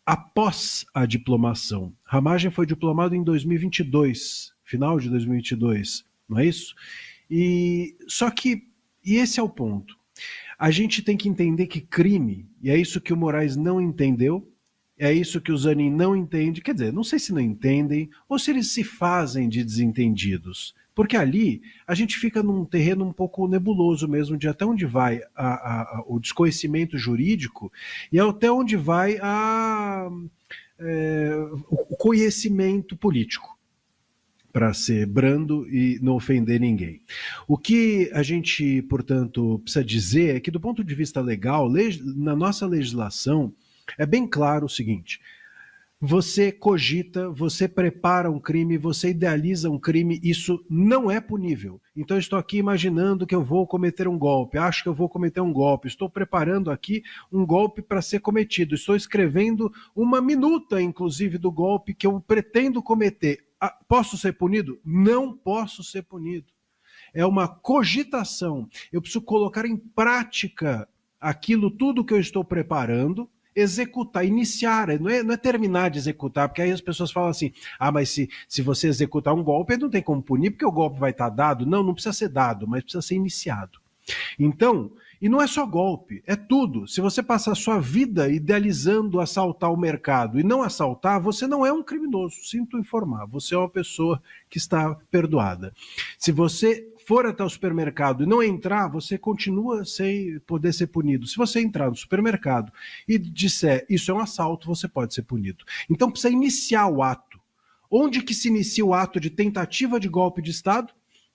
após a diplomação. Ramagem foi diplomado em 2022, final de 2022, não é isso? E esse é o ponto. A gente tem que entender que crime, e é isso que o Moraes não entendeu, é isso que o Zanin não entende, quer dizer, não sei se não entendem ou se eles se fazem de desentendidos, porque ali a gente fica num terreno um pouco nebuloso mesmo de até onde vai o desconhecimento jurídico e até onde vai o conhecimento político, para ser brando e não ofender ninguém. O que a gente, portanto, precisa dizer é que do ponto de vista legal, na nossa legislação, é bem claro o seguinte: você cogita, você prepara um crime, você idealiza um crime, isso não é punível. Então eu estou aqui imaginando que eu vou cometer um golpe, acho que eu vou cometer um golpe, estou preparando aqui um golpe para ser cometido, estou escrevendo uma minuta, inclusive, do golpe que eu pretendo cometer. Posso ser punido? Não posso ser punido. É uma cogitação. Eu preciso colocar em prática aquilo tudo que eu estou preparando, executar, iniciar, não é terminar de executar, porque aí as pessoas falam assim, mas se você executar um golpe, não tem como punir, porque o golpe vai estar dado. Não precisa ser dado, mas precisa ser iniciado. Então, e não é só golpe, é tudo. Se você passar a sua vida idealizando assaltar o mercado e não assaltar, você não é um criminoso, sinto informar, você é uma pessoa que está perdoada. Se você for até o supermercado e não entrar, você continua sem poder ser punido. Se você entrar no supermercado e disser isso é um assalto, você pode ser punido. Então precisa iniciar o ato. Onde que se inicia o ato de tentativa de golpe de Estado?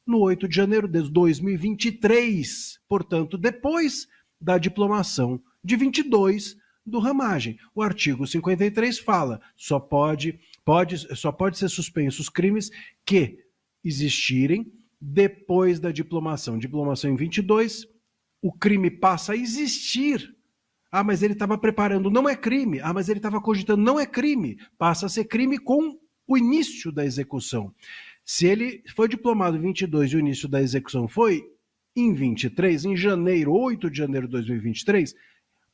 No 8 de janeiro de 2023, portanto, depois da diplomação de 22 do Ramagem. O artigo 53 fala, só pode Só pode ser suspenso os crimes que existirem depois da diplomação. Diplomação em 22, o crime passa a existir. Ah, mas ele estava preparando, não é crime. Ah, mas ele estava cogitando, não é crime. Passa a ser crime com o início da execução. Se ele foi diplomado em 22 e o início da execução foi em 23, em janeiro, 8 de janeiro de 2023,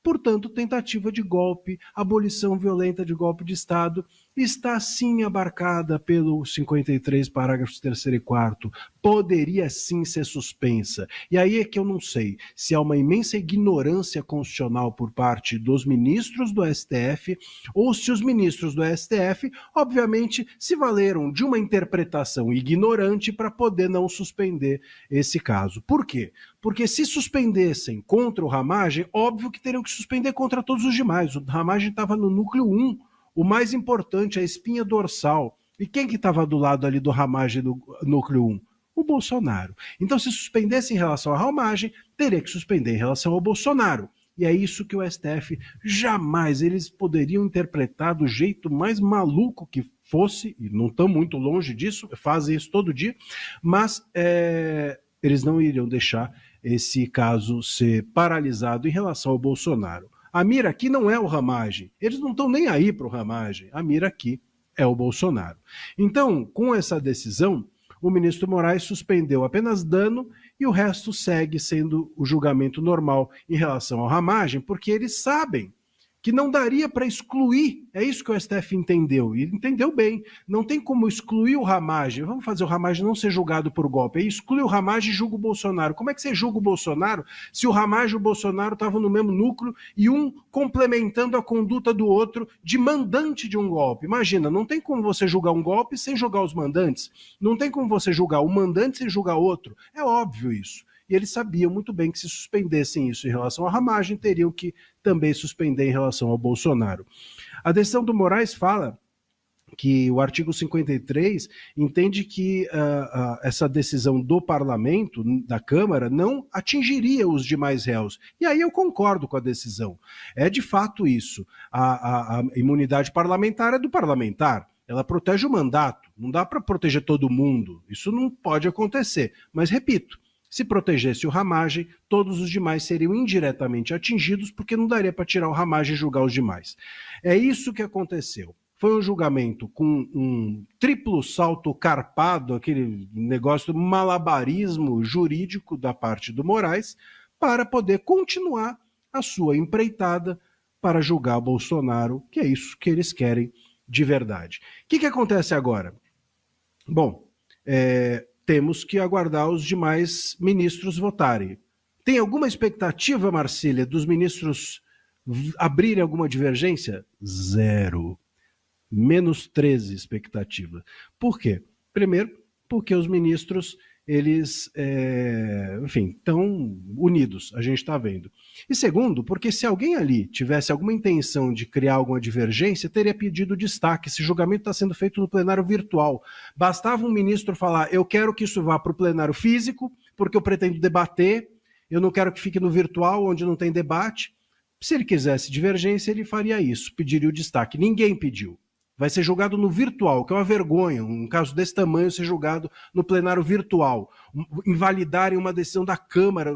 portanto, tentativa de golpe, abolição violenta de golpe de Estado, está sim abarcada pelo 53, parágrafos 3º e 4º, poderia sim ser suspensa. E aí é que eu não sei se há uma imensa ignorância constitucional por parte dos ministros do STF, ou se os ministros do STF, obviamente, se valeram de uma interpretação ignorante para poder não suspender esse caso. Por quê? Porque se suspendessem contra o Ramagem, óbvio que teriam que suspender contra todos os demais. O Ramagem estava no núcleo 1, o mais importante, a espinha dorsal. E quem que estava do lado ali do Ramagem do núcleo 1? O Bolsonaro. Então, se suspendesse em relação ao Ramagem, teria que suspender em relação ao Bolsonaro. E é isso que o STF jamais, eles poderiam interpretar do jeito mais maluco que fosse, e não estão muito longe disso, fazem isso todo dia, mas eles não iriam deixar esse caso ser paralisado em relação ao Bolsonaro. A mira aqui não é o Ramagem, eles não estão nem aí para o Ramagem, a mira aqui é o Bolsonaro. Então, com essa decisão, o ministro Moraes suspendeu apenas dano e o resto segue sendo o julgamento normal em relação ao Ramagem, porque eles sabem que não daria para excluir, é isso que o STF entendeu, e entendeu bem, não tem como excluir o Ramagem, vamos fazer o Ramagem não ser julgado por golpe, aí exclui o Ramagem e julga o Bolsonaro. Como é que você julga o Bolsonaro se o Ramagem e o Bolsonaro estavam no mesmo núcleo e um complementando a conduta do outro de mandante de um golpe? Imagina, não tem como você julgar um golpe sem julgar os mandantes, não tem como você julgar o mandante sem julgar outro, é óbvio isso. E eles sabiam muito bem que se suspendessem isso em relação à Ramagem, teriam que também suspender em relação ao Bolsonaro. A decisão do Moraes fala que o artigo 53 entende que essa decisão do parlamento, da Câmara, não atingiria os demais réus. E aí eu concordo com a decisão. É de fato isso. A imunidade parlamentar é do parlamentar. Ela protege o mandato. Não dá para proteger todo mundo. Isso não pode acontecer. Mas, repito, se protegesse o Ramagem, todos os demais seriam indiretamente atingidos, porque não daria para tirar o Ramagem e julgar os demais. É isso que aconteceu. Foi um julgamento com um triplo salto carpado, aquele negócio do malabarismo jurídico da parte do Moraes, para poder continuar a sua empreitada para julgar Bolsonaro, que é isso que eles querem de verdade. O que acontece agora? Bom, temos que aguardar os demais ministros votarem. Tem alguma expectativa, Marcília, dos ministros abrirem alguma divergência? Zero. Menos 13 expectativa. Por quê? Primeiro, porque os ministros, eles, enfim, estão unidos, a gente está vendo. E segundo, porque se alguém ali tivesse alguma intenção de criar alguma divergência, teria pedido destaque. Esse julgamento está sendo feito no plenário virtual. Bastava um ministro falar, eu quero que isso vá para o plenário físico, porque eu pretendo debater, eu não quero que fique no virtual, onde não tem debate. Se ele quisesse divergência, ele faria isso, pediria o destaque. Ninguém pediu. Vai ser julgado no virtual, que é uma vergonha, um caso desse tamanho ser julgado no plenário virtual. Invalidarem uma decisão da Câmara,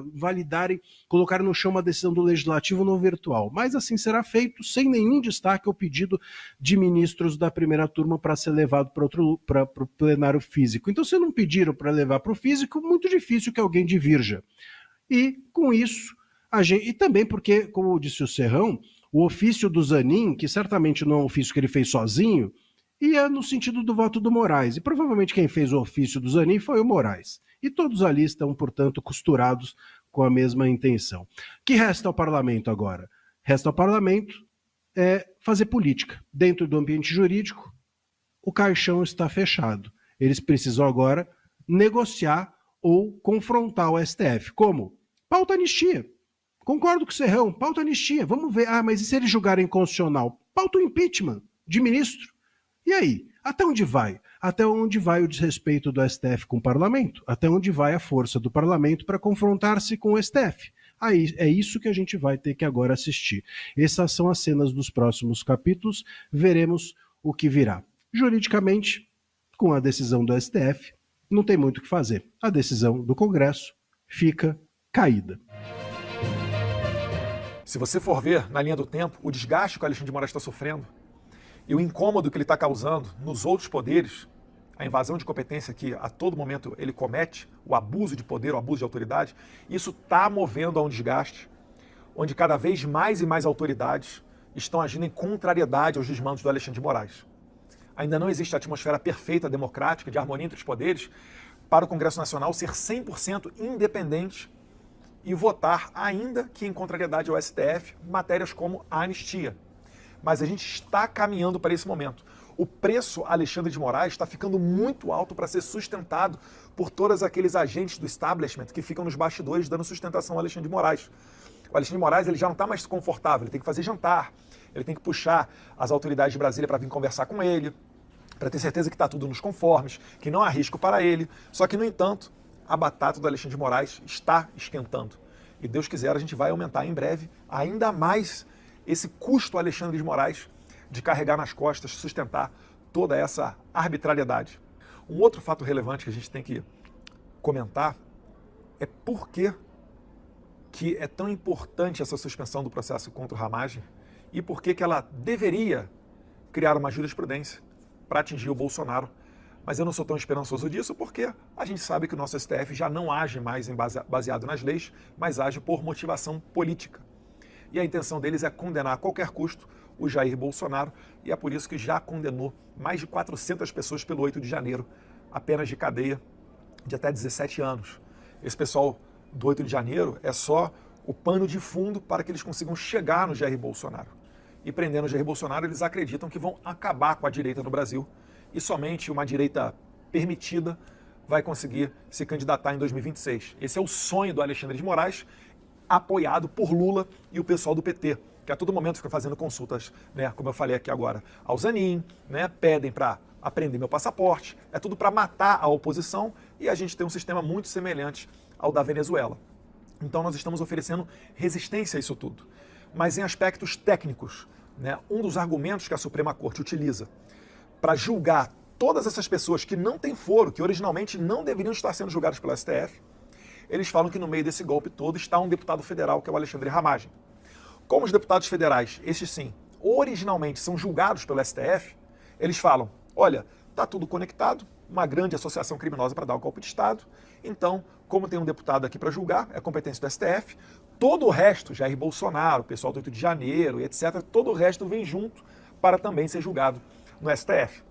colocarem no chão uma decisão do Legislativo no virtual. Mas assim será feito, sem nenhum destaque ao pedido de ministros da primeira turma para ser levado para o plenário físico. Então, se não pediram para levar para o físico, muito difícil que alguém divirja. E, com isso, e também porque, como disse o Serrão, o ofício do Zanin, que certamente não é um ofício que ele fez sozinho, ia no sentido do voto do Moraes. E provavelmente quem fez o ofício do Zanin foi o Moraes. E todos ali estão, portanto, costurados com a mesma intenção. O que resta ao parlamento agora? Resta ao parlamento fazer política. Dentro do ambiente jurídico, o caixão está fechado. Eles precisam agora negociar ou confrontar o STF. Como? Pauta anistia. Concordo com o Serrão, pauta anistia, vamos ver. Ah, mas e se eles julgarem inconstitucional? Pauta o impeachment de ministro. E aí? Até onde vai? Até onde vai o desrespeito do STF com o parlamento? Até onde vai a força do parlamento para confrontar-se com o STF? Aí é isso que a gente vai ter que agora assistir. Essas são as cenas dos próximos capítulos, veremos o que virá. Juridicamente, com a decisão do STF, não tem muito o que fazer. A decisão do Congresso fica caída. Se você for ver na linha do tempo, o desgaste que o Alexandre de Moraes está sofrendo e o incômodo que ele está causando nos outros poderes, a invasão de competência que a todo momento ele comete, o abuso de poder, o abuso de autoridade, isso está movendo a um desgaste, onde cada vez mais e mais autoridades estão agindo em contrariedade aos desmandos do Alexandre de Moraes. Ainda não existe a atmosfera perfeita, democrática, de harmonia entre os poderes, para o Congresso Nacional ser 100% independente e votar, ainda que em contrariedade ao STF, matérias como a anistia. Mas a gente está caminhando para esse momento. O preço Alexandre de Moraes está ficando muito alto para ser sustentado por todos aqueles agentes do establishment que ficam nos bastidores dando sustentação ao Alexandre de Moraes. O Alexandre de Moraes ele já não está mais confortável, ele tem que fazer jantar, ele tem que puxar as autoridades de Brasília para vir conversar com ele, para ter certeza que está tudo nos conformes, que não há risco para ele. Só que, no entanto, a batata do Alexandre de Moraes está esquentando. E Deus quiser, a gente vai aumentar em breve ainda mais esse custo Alexandre de Moraes de carregar nas costas, sustentar toda essa arbitrariedade. Um outro fato relevante que a gente tem que comentar é por que é tão importante essa suspensão do processo contra o Ramagem e por que ela deveria criar uma jurisprudência para atingir o Bolsonaro. Mas eu não sou tão esperançoso disso porque a gente sabe que o nosso STF já não age mais baseado nas leis, mas age por motivação política. E a intenção deles é condenar a qualquer custo o Jair Bolsonaro, e é por isso que já condenou mais de 400 pessoas pelo 8 de janeiro, a penas de cadeia de até 17 anos. Esse pessoal do 8 de janeiro é só o pano de fundo para que eles consigam chegar no Jair Bolsonaro. E prendendo o Jair Bolsonaro, eles acreditam que vão acabar com a direita no Brasil, e somente uma direita permitida vai conseguir se candidatar em 2026. Esse é o sonho do Alexandre de Moraes, apoiado por Lula e o pessoal do PT, que a todo momento fica fazendo consultas, né, como eu falei aqui agora, ao Zanin, né, pedem para apreender meu passaporte, é tudo para matar a oposição, e a gente tem um sistema muito semelhante ao da Venezuela. Então nós estamos oferecendo resistência a isso tudo. Mas em aspectos técnicos, né, um dos argumentos que a Suprema Corte utiliza para julgar todas essas pessoas que não têm foro, que originalmente não deveriam estar sendo julgadas pelo STF, eles falam que no meio desse golpe todo está um deputado federal, que é o Alexandre Ramagem. Como os deputados federais, estes sim, originalmente são julgados pelo STF, eles falam, olha, está tudo conectado, uma grande associação criminosa para dar o golpe de Estado, então, como tem um deputado aqui para julgar, é competência do STF, todo o resto, Jair Bolsonaro, o pessoal do 8 de janeiro, etc., todo o resto vem junto para também ser julgado no STF.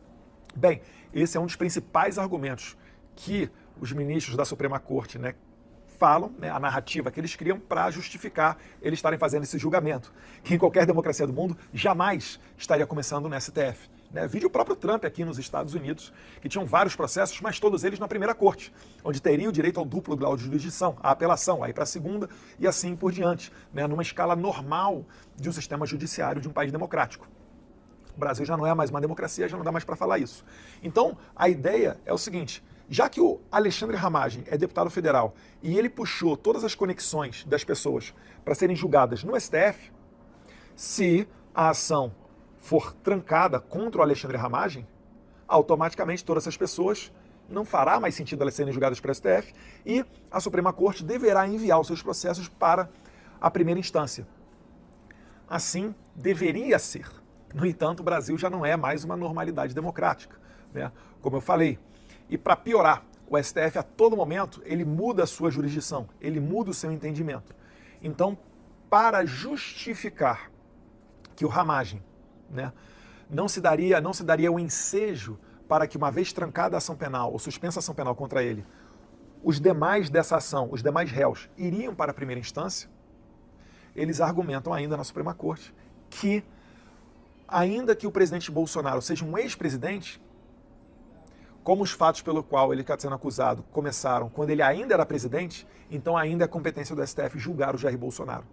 Bem, esse é um dos principais argumentos que os ministros da Suprema Corte, né, falam, né, a narrativa que eles criam para justificar eles estarem fazendo esse julgamento, que em qualquer democracia do mundo jamais estaria começando no STF. Né? Vídeo o próprio Trump aqui nos Estados Unidos, que tinham vários processos, mas todos eles na primeira corte, onde teria o direito ao duplo grau de jurisdição, a apelação, aí para a segunda e assim por diante, né? Numa escala normal de um sistema judiciário de um país democrático. O Brasil já não é mais uma democracia, já não dá mais para falar isso. Então, a ideia é o seguinte, já que o Alexandre Ramagem é deputado federal e ele puxou todas as conexões das pessoas para serem julgadas no STF, se a ação for trancada contra o Alexandre Ramagem, automaticamente todas essas pessoas não fará mais sentido elas serem julgadas pelo STF e a Suprema Corte deverá enviar os seus processos para a primeira instância. Assim deveria ser. No entanto, o Brasil já não é mais uma normalidade democrática, né? Como eu falei. E para piorar, o STF a todo momento ele muda a sua jurisdição, ele muda o seu entendimento. Então, para justificar que o Ramagem, né, não se daria o ensejo para que, uma vez trancada a ação penal ou suspensa a ação penal contra ele, os demais dessa ação, os demais réus, iriam para a primeira instância, eles argumentam ainda na Suprema Corte que, ainda que o presidente Bolsonaro seja um ex-presidente, como os fatos pelo qual ele está sendo acusado começaram quando ele ainda era presidente, então ainda é competência do STF julgar o Jair Bolsonaro.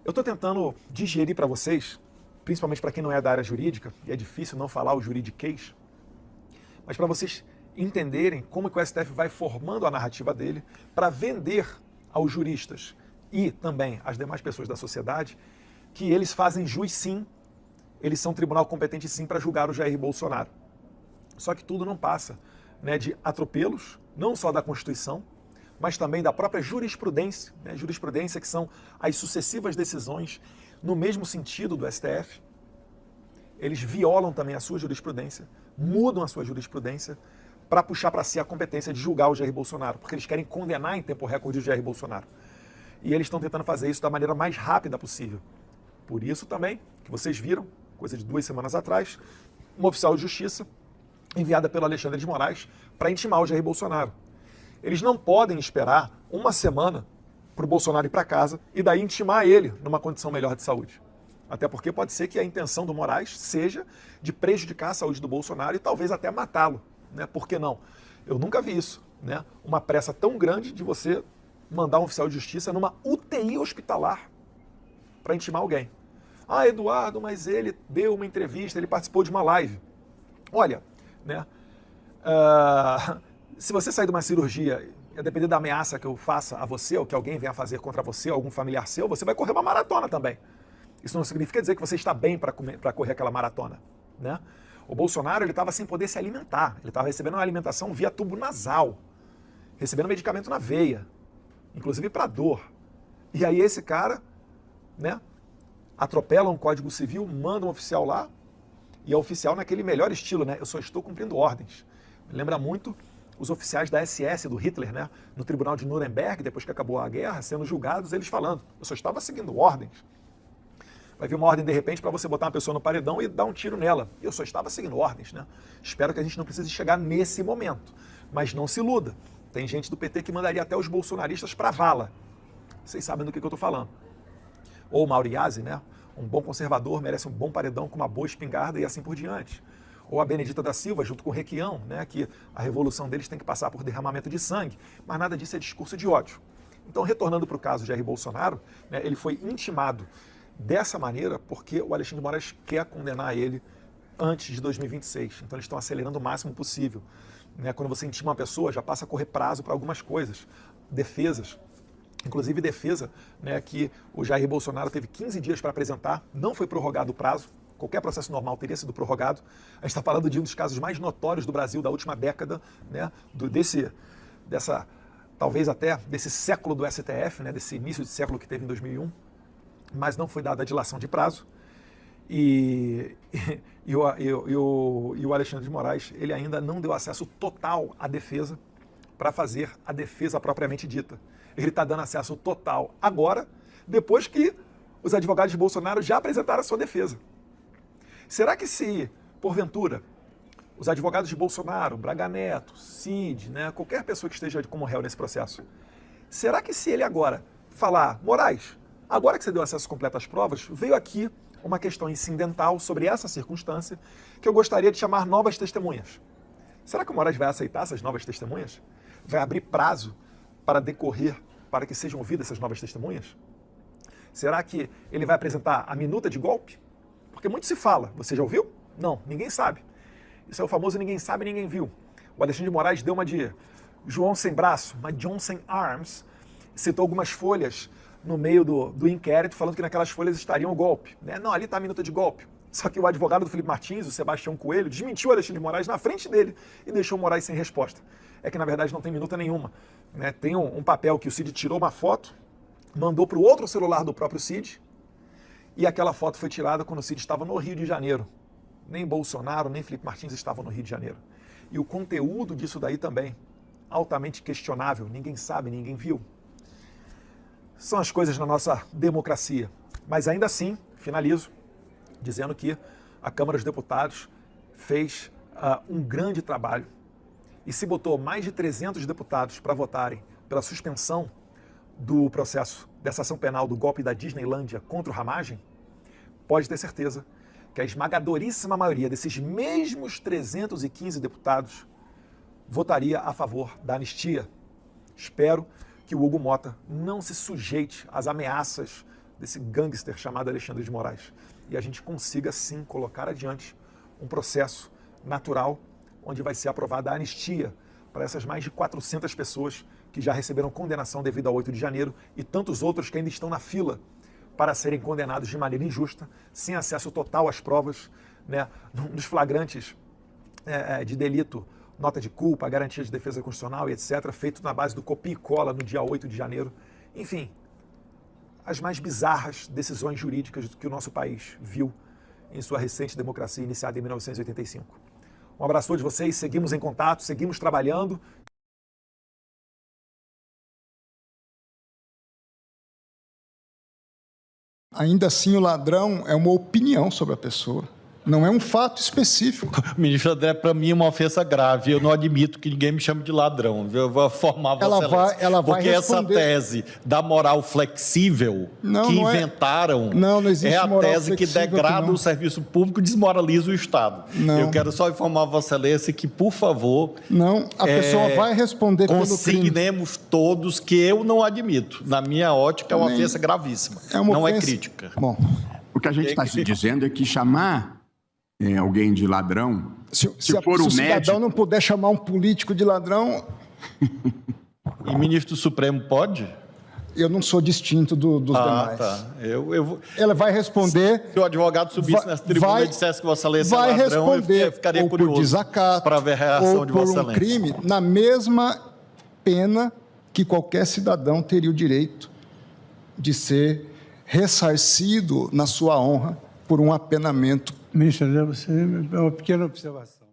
Eu estou tentando digerir para vocês, principalmente para quem não é da área jurídica, e é difícil não falar o juridiquês, mas para vocês entenderem como que o STF vai formando a narrativa dele para vender aos juristas e também às demais pessoas da sociedade que eles fazem jus sim eles são tribunal competente sim para julgar o Jair Bolsonaro. Só que tudo não passa, né, de atropelos, não só da Constituição, mas também da própria jurisprudência, né, jurisprudência que são as sucessivas decisões no mesmo sentido do STF. Eles violam também a sua jurisprudência, mudam a sua jurisprudência para puxar para si a competência de julgar o Jair Bolsonaro, porque eles querem condenar em tempo recorde o Jair Bolsonaro. E eles estão tentando fazer isso da maneira mais rápida possível. Por isso também, que vocês viram, coisa de 2 semanas atrás, uma oficial de justiça enviada pelo Alexandre de Moraes para intimar o Jair Bolsonaro. Eles não podem esperar uma semana para o Bolsonaro ir para casa e daí intimar ele numa condição melhor de saúde. Até porque pode ser que a intenção do Moraes seja de prejudicar a saúde do Bolsonaro e talvez até matá-lo, né? Por que não? Eu nunca vi isso, né? Uma pressa tão grande de você mandar um oficial de justiça numa UTI hospitalar para intimar alguém. Ah, Eduardo, mas ele deu uma entrevista, ele participou de uma live. Olha, né? Se você sair de uma cirurgia, a depender da ameaça que eu faça a você ou que alguém venha fazer contra você, algum familiar seu, você vai correr uma maratona também. Isso não significa dizer que você está bem para correr aquela maratona, né? O Bolsonaro, ele estava sem poder se alimentar. Ele estava recebendo uma alimentação via tubo nasal, recebendo medicamento na veia, inclusive para dor. E aí esse cara, né, atropela um código civil, manda um oficial lá, e é oficial naquele melhor estilo, né? Eu só estou cumprindo ordens. Me lembra muito os oficiais da SS, do Hitler, né? No tribunal de Nuremberg, depois que acabou a guerra, sendo julgados, eles falando, eu só estava seguindo ordens. Vai vir uma ordem, de repente, para você botar uma pessoa no paredão e dar um tiro nela. Eu só estava seguindo ordens, né? Espero que a gente não precise chegar nesse momento. Mas não se iluda. Tem gente do PT que mandaria até os bolsonaristas para a vala. Vocês sabem do que eu estou falando. Ou o Mauriase, né? Um bom conservador merece um bom paredão com uma boa espingarda e assim por diante. Ou a Benedita da Silva, junto com o Requião, né? Que a revolução deles tem que passar por derramamento de sangue. Mas nada disso é discurso de ódio. Então, retornando para o caso de Jair Bolsonaro, né, ele foi intimado dessa maneira porque o Alexandre de Moraes quer condenar ele antes de 2026. Então eles estão acelerando o máximo possível, né? Quando você intima uma pessoa, já passa a correr prazo para algumas coisas, defesas. Inclusive defesa, né, que o Jair Bolsonaro teve 15 dias para apresentar, não foi prorrogado o prazo. Qualquer processo normal teria sido prorrogado. A gente está falando de um dos casos mais notórios do Brasil da última década, né, talvez até desse século do STF, né, desse início de século que teve em 2001. Mas não foi dada a dilação de prazo, e o Alexandre de Moraes, ele ainda não deu acesso total à defesa para fazer a defesa propriamente dita. Ele está dando acesso total agora, depois que os advogados de Bolsonaro já apresentaram a sua defesa. Será que se, porventura, os advogados de Bolsonaro, Braga Neto, Cid, né, qualquer pessoa que esteja como réu nesse processo, será que se ele agora falar, Moraes, agora que você deu acesso completo às provas, veio aqui uma questão incidental sobre essa circunstância que eu gostaria de chamar novas testemunhas. Será que o Moraes vai aceitar essas novas testemunhas? Vai abrir prazo para decorrer, para que sejam ouvidas essas novas testemunhas? Será que ele vai apresentar a minuta de golpe? Porque muito se fala. Você já ouviu? Não, ninguém sabe. Isso é o famoso ninguém sabe, ninguém viu. O Alexandre de Moraes deu uma de João sem braço, uma John sem arms, citou algumas folhas no meio do inquérito, falando que naquelas folhas estariam o golpe, né? Não, ali está a minuta de golpe. Só que o advogado do Felipe Martins, o Sebastião Coelho, desmentiu o Alexandre de Moraes na frente dele e deixou o Moraes sem resposta. É que, na verdade, não tem minuta nenhuma, né? Tem um papel que o Cid tirou uma foto, mandou para o outro celular do próprio Cid, e aquela foto foi tirada quando o Cid estava no Rio de Janeiro. Nem Bolsonaro, nem Felipe Martins estavam no Rio de Janeiro. E o conteúdo disso daí também, altamente questionável, ninguém sabe, ninguém viu. São as coisas na nossa democracia. Mas ainda assim, finalizo dizendo que a Câmara dos Deputados fez um grande trabalho e se botou mais de 300 deputados para votarem pela suspensão do processo dessa ação penal do golpe da Disneylândia contra o Ramagem, pode ter certeza que a esmagadoríssima maioria desses mesmos 315 deputados votaria a favor da anistia. Espero que o Hugo Mota não se sujeite às ameaças desse gangster chamado Alexandre de Moraes e a gente consiga, sim, colocar adiante um processo natural onde vai ser aprovada a anistia para essas mais de 400 pessoas que já receberam condenação devido ao 8 de janeiro e tantos outros que ainda estão na fila para serem condenados de maneira injusta, sem acesso total às provas, né, nos flagrantes de delito, nota de culpa, garantia de defesa constitucional e etc., feito na base do copia e cola no dia 8 de janeiro. Enfim, as mais bizarras decisões jurídicas que o nosso país viu em sua recente democracia iniciada em 1985. Um abraço a todos vocês, seguimos em contato, seguimos trabalhando. Ainda assim, o ladrão é uma opinião sobre a pessoa. Não é um fato específico. Ministro André, para mim é uma ofensa grave. Eu não admito que ninguém me chame de ladrão. Eu vou formar Vossa Excelência. Ela vai porque responder. Essa tese da moral flexível que inventaram não existe é a moral tese que degrada o serviço público e desmoraliza o Estado. Não. Eu quero só informar Vossa Excelência que, por favor... Não, a pessoa vai responder pelo crime. Consignemos todos que eu não admito. Na minha ótica, é uma ofensa gravíssima. Não é crítica. Bom, o que a gente está se dizendo é que chamar alguém de ladrão, se for o um cidadão médico... não puder chamar um político de ladrão... E ministro Supremo pode? Eu não sou distinto dos demais. Tá. Ela vai responder... Se o advogado subisse nessa tribuna e dissesse que Vossa Excelência é ladrão, eu ficaria ou curioso por desacato, para ver a reação ou de por Vossa um Excelência. crime, na mesma pena que qualquer cidadão teria o direito de ser ressarcido na sua honra por um apenamento. Ministro André, você é uma pequena observação.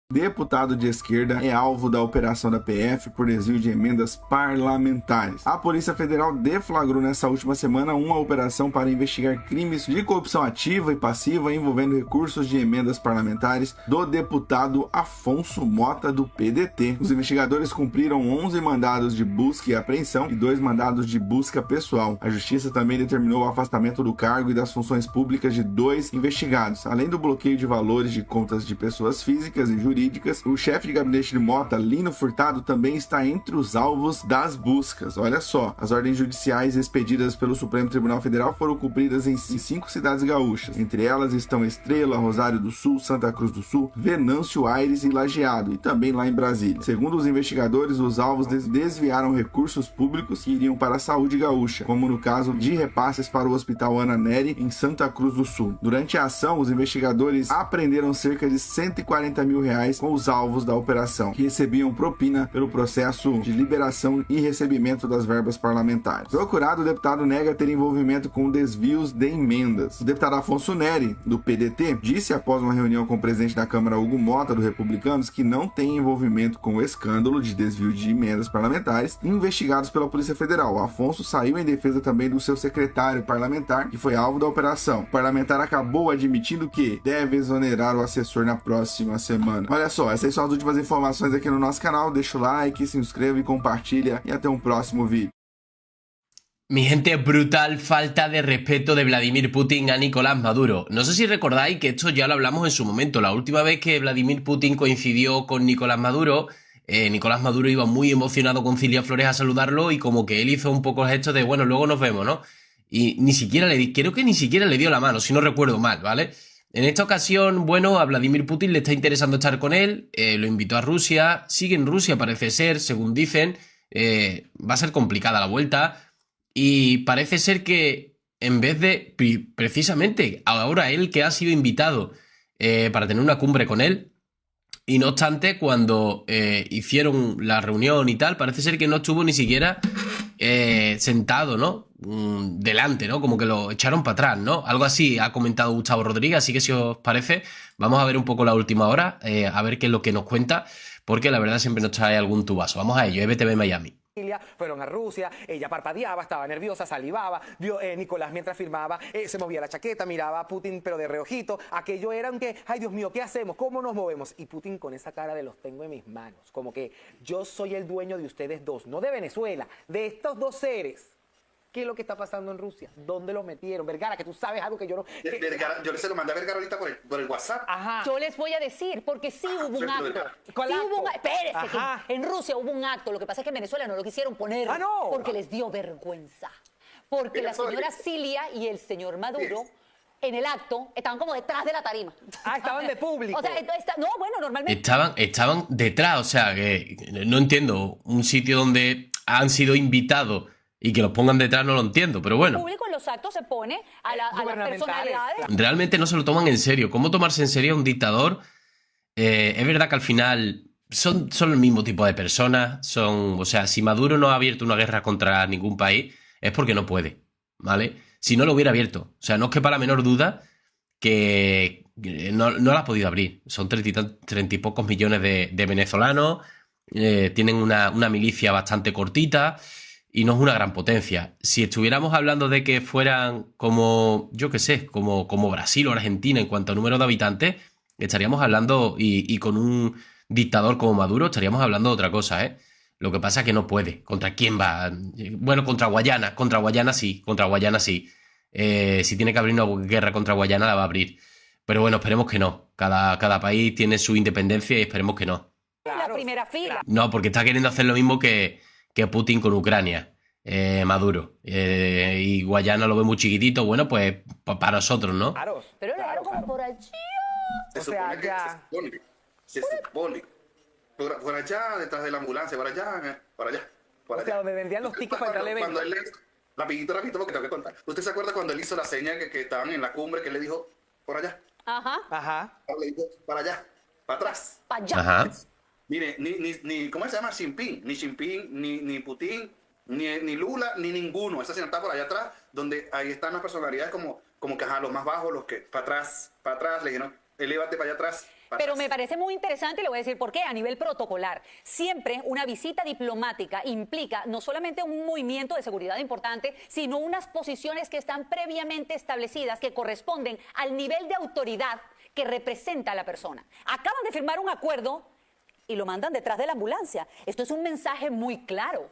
Deputado de esquerda é alvo da operação da PF por desvio de emendas parlamentares. A Polícia Federal deflagrou nessa última semana uma operação para investigar crimes de corrupção ativa e passiva envolvendo recursos de emendas parlamentares do deputado Afonso Mota, do PDT. Os investigadores cumpriram 11 mandados de busca e apreensão e 2 mandados de busca pessoal. A Justiça também determinou o afastamento do cargo e das funções públicas de 2 investigados, além do bloqueio de valores de contas de pessoas físicas e jurídicas. O chefe de gabinete de Mota, Lino Furtado, também está entre os alvos das buscas. Olha só, as ordens judiciais expedidas pelo Supremo Tribunal Federal foram cumpridas em 5 cidades gaúchas. Entre elas estão Estrela, Rosário do Sul, Santa Cruz do Sul, Venâncio Aires e Lajeado, e também lá em Brasília. Segundo os investigadores, os alvos desviaram recursos públicos que iriam para a saúde gaúcha, como no caso de repasses para o Hospital Ana Nery, em Santa Cruz do Sul. Durante a ação, os investigadores apreenderam cerca de R$140 mil com os alvos da operação, que recebiam propina pelo processo de liberação e recebimento das verbas parlamentares. Procurado, o deputado nega ter envolvimento com desvios de emendas. O deputado Afonso Nery, do PDT, disse após uma reunião com o presidente da Câmara, Hugo Mota, do Republicanos, que não tem envolvimento com o escândalo de desvio de emendas parlamentares investigados pela Polícia Federal. O Afonso saiu em defesa também do seu secretário parlamentar, que foi alvo da operação. O parlamentar acabou admitindo que deve exonerar o assessor na próxima semana. Olha só, essas são as últimas informações aqui no nosso canal. Deixa o like, se inscreve, compartilha e até um próximo vídeo. Mi gente, brutal falta de respeto de Vladimir Putin a Nicolás Maduro. No sé si recordáis que esto ya lo hablamos en su momento. La última vez que Vladimir Putin coincidió con Nicolás Maduro iba muy emocionado con Cilia Flores a saludarlo y como que él hizo un poco el gesto de, bueno, luego nos vemos, ¿no? Y creo que ni siquiera le dio la mano, si no recuerdo mal, ¿vale? En esta ocasión, bueno, a Vladimir Putin le está interesando estar con él, lo invitó a Rusia, sigue en Rusia parece ser, según dicen, va a ser complicada la vuelta y parece ser que en vez de, precisamente, ahora él que ha sido invitado para tener una cumbre con él, y no obstante, cuando hicieron la reunión y tal, parece ser que no estuvo ni siquiera sentado, ¿no? Delante, ¿no? Como que lo echaron para atrás, ¿no? Algo así ha comentado Gustavo Rodríguez, así que si os parece, vamos a ver un poco la última hora, a ver qué es lo que nos cuenta, porque la verdad siempre nos trae algún tubazo. Vamos a ello, EBTV Miami. Fueron a Rusia, ella parpadeaba, estaba nerviosa, salivaba, vio Nicolás mientras firmaba, se movía la chaqueta, miraba a Putin pero de reojito, aquello era un que, ay Dios mío, ¿qué hacemos? ¿Cómo nos movemos? Y Putin con esa cara de los tengo en mis manos, como que yo soy el dueño de ustedes dos, no de Venezuela, de estos dos seres. ¿Qué es lo que está pasando en Rusia? ¿Dónde los metieron? Vergara, que tú sabes algo que yo no... Vergara, yo se lo mandé a Vergara ahorita por el WhatsApp. Ajá. Yo les voy a decir, porque sí hubo un acto. ¿Cuál acto? Espérese, que en Rusia hubo un acto. Lo que pasa es que en Venezuela no lo quisieron poner. ¡Ah, no! Porque les dio vergüenza. Porque la señora Cilia y el señor Maduro... En el acto, estaban como detrás de la tarima. Ah, estaban de público. O sea, no, bueno, normalmente... Estaban detrás, o sea, que no entiendo. Un sitio donde han sido invitados Y que los pongan detrás no lo entiendo, pero bueno. El público en los actos se pone a las personalidades. Realmente no se lo toman en serio. ¿Cómo tomarse en serio a un dictador? Es verdad que al final son el mismo tipo de personas. O sea, si Maduro no ha abierto una guerra contra ningún país, es porque no puede, ¿vale? Si no lo hubiera abierto. O sea, no os quepa la menor duda que no la ha podido abrir. Son 30 y pocos millones de venezolanos. Tienen una milicia bastante cortita. Y no es una gran potencia. Si estuviéramos hablando de que fueran como, yo qué sé, como Brasil o Argentina en cuanto a número de habitantes, estaríamos hablando, y con un dictador como Maduro, estaríamos hablando de otra cosa, ¿eh? Lo que pasa es que no puede. ¿Contra quién va? Bueno, contra Guayana. Contra Guayana sí. Si tiene que abrir una guerra contra Guayana, la va a abrir. Pero bueno, esperemos que no. Cada país tiene su independencia y esperemos que no. La primera fila. No, porque está queriendo hacer lo mismo que Putin con Ucrania, Maduro. Y Guayana lo ve muy chiquitito, bueno, pues para nosotros, ¿no? Claro, pero claro, como por allí. Se supone. Por allá, detrás de la ambulancia, por allá. O sea, donde vendían los tickets para entrar al evento. Cuando él rapidito, porque tengo que contar. ¿Usted se acuerda cuando él hizo la seña que estaban en la cumbre, que él le dijo, por allá? Ajá. Le dijo, para allá, para atrás. Para allá. Ajá. Mire, ni ¿cómo se llama? Xi Jinping, ni Putin, ni Lula, ni ninguno. Esa señal está por allá atrás, donde ahí están las personalidades como que los más bajos, los que para atrás, le dijeron, elévate para allá atrás. Pero me parece muy interesante y le voy a decir por qué. A nivel protocolar, siempre una visita diplomática implica no solamente un movimiento de seguridad importante, sino unas posiciones que están previamente establecidas, que corresponden al nivel de autoridad que representa a la persona. Acaban de firmar un acuerdo y lo mandan detrás de la ambulancia. Esto es un mensaje muy claro.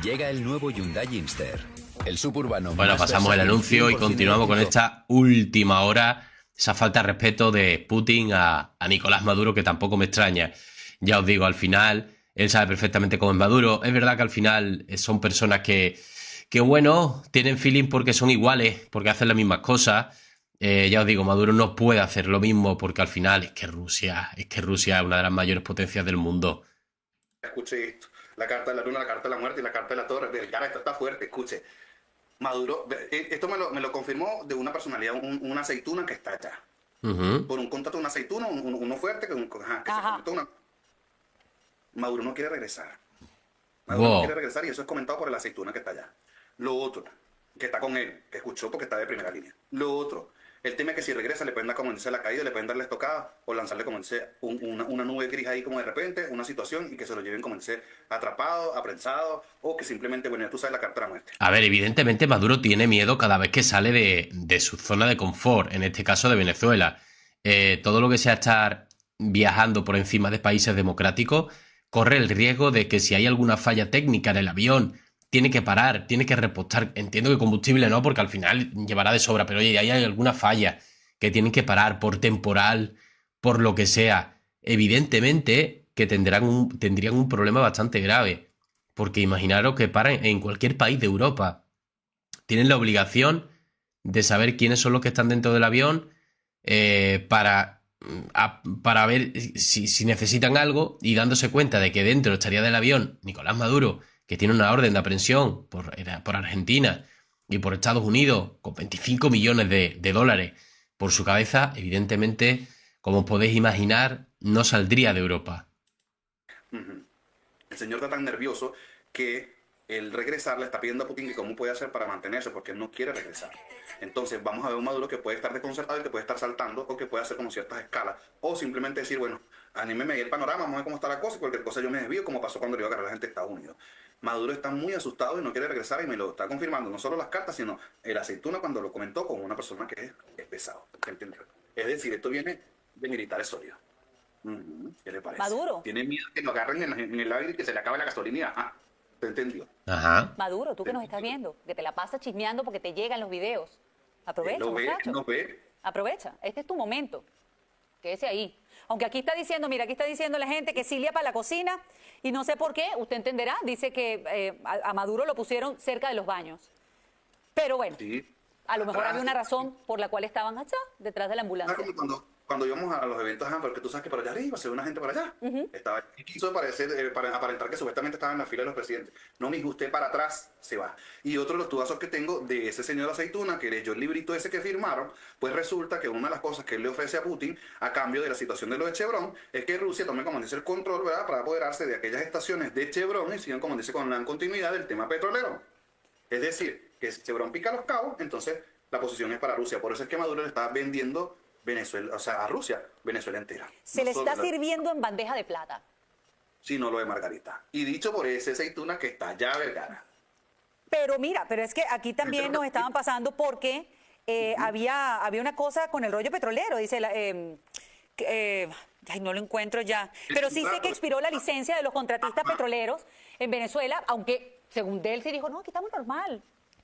Llega el nuevo Hyundai Inster, el suburbano. Bueno, pasamos el anuncio y continuamos con esta última hora. Esa falta de respeto de Putin a Nicolás Maduro, que tampoco me extraña. Ya os digo, al final, él sabe perfectamente cómo es Maduro. Es verdad que al final son personas que bueno, tienen feeling porque son iguales, porque hacen las mismas cosas. Ya os digo, Maduro no puede hacer lo mismo porque al final es que Rusia es una de las mayores potencias del mundo. Escuche esto, la carta de la luna, la carta de la muerte y la carta de la torre. Cara, esto está fuerte, escuche. Maduro, esto me lo confirmó de una personalidad, una aceituna que está allá. Por un contrato de una aceituna, uno fuerte, que se conectó una... Maduro no quiere regresar. Maduro no quiere regresar y eso es comentado por el aceituna que está allá. Lo otro, que está con él, que escuchó porque está de primera línea. Lo otro, el tema es que si regresa le pueden dar como dice la caída, le pueden darle estocada o lanzarle como dice una nube gris ahí como de repente, una situación y que se lo lleven como dice atrapado, aprensado o que simplemente, bueno, ya tú sabes la carta de la muerte. A ver, evidentemente Maduro tiene miedo cada vez que sale de su zona de confort, en este caso de Venezuela. Todo lo que sea estar viajando por encima de países democráticos corre el riesgo de que si hay alguna falla técnica en el avión, tiene que parar, tiene que repostar. Entiendo que combustible no, porque al final llevará de sobra, pero oye, hay alguna falla que tienen que parar por temporal, por lo que sea. Evidentemente que tendrían un problema bastante grave, porque imaginaros que paran en cualquier país de Europa. Tienen la obligación de saber quiénes son los que están dentro del avión para ver si necesitan algo y dándose cuenta de que dentro estaría del avión Nicolás Maduro, que tiene una orden de aprehensión por Argentina y por Estados Unidos con 25 millones de dólares por su cabeza, evidentemente, como podéis imaginar, no saldría de Europa. El señor está tan nervioso que el regresar le está pidiendo a Putin que cómo puede hacer para mantenerse, porque él no quiere regresar. Entonces vamos a ver un Maduro que puede estar desconcertado y que puede estar saltando o que puede hacer como ciertas escalas o simplemente decir, bueno, anímeme ahí el panorama, vamos a ver cómo está la cosa y cualquier cosa yo me desvío, como pasó cuando le iba a agarrar a la gente de Estados Unidos. Maduro está muy asustado y no quiere regresar y me lo está confirmando, no solo las cartas, sino el aceituna cuando lo comentó con una persona que es pesado, ¿entendió? Es decir, esto viene de militares sólidos. ¿Qué le parece? Maduro. Tiene miedo que lo agarren en el aire y que se le acabe la gasolina. Ajá, ¿te entendió? Ajá. Maduro, tú que nos estás viendo, que te la pasas chismeando porque te llegan los videos. Aprovecha, muchacho. No ve. Aprovecha, este es tu momento. Quédese ahí. Aunque aquí está diciendo, mira, aquí está diciendo la gente que Cilia para la cocina y no sé por qué, usted entenderá, dice que a Maduro lo pusieron cerca de los baños. Pero bueno, sí, a lo mejor había una razón por la cual estaban allá, detrás de la ambulancia. cuando íbamos a los eventos, porque tú sabes que por allá arriba se ve una gente por allá. Estaba, y quiso para aparentar que supuestamente estaba en la fila de los presidentes. No, me usted para atrás, se va. Y otro de los tubazos que tengo de ese señor Aceituna, que leyó el librito ese que firmaron, pues resulta que una de las cosas que él le ofrece a Putin, a cambio de la situación de lo de Chevron, es que Rusia tome, como dice, el control, ¿verdad?, para apoderarse de aquellas estaciones de Chevron y sigan, como dice, con la continuidad del tema petrolero. Es decir, que si Chevron pica los cabos, entonces la posición es para Rusia. Por eso es que Maduro le está vendiendo Venezuela, o sea, a Rusia, Venezuela entera. Se le está sirviendo en bandeja de plata. Sí, no lo de Margarita. Y dicho por ese Aceituna que está allá, Vergara. Pero mira, pero es que aquí también nos estaban pasando porque había una cosa con el rollo petrolero, dice ay, no lo encuentro ya. Pero sí sé que expiró la licencia de los contratistas petroleros en Venezuela, aunque según él se dijo, no, aquí estamos normal,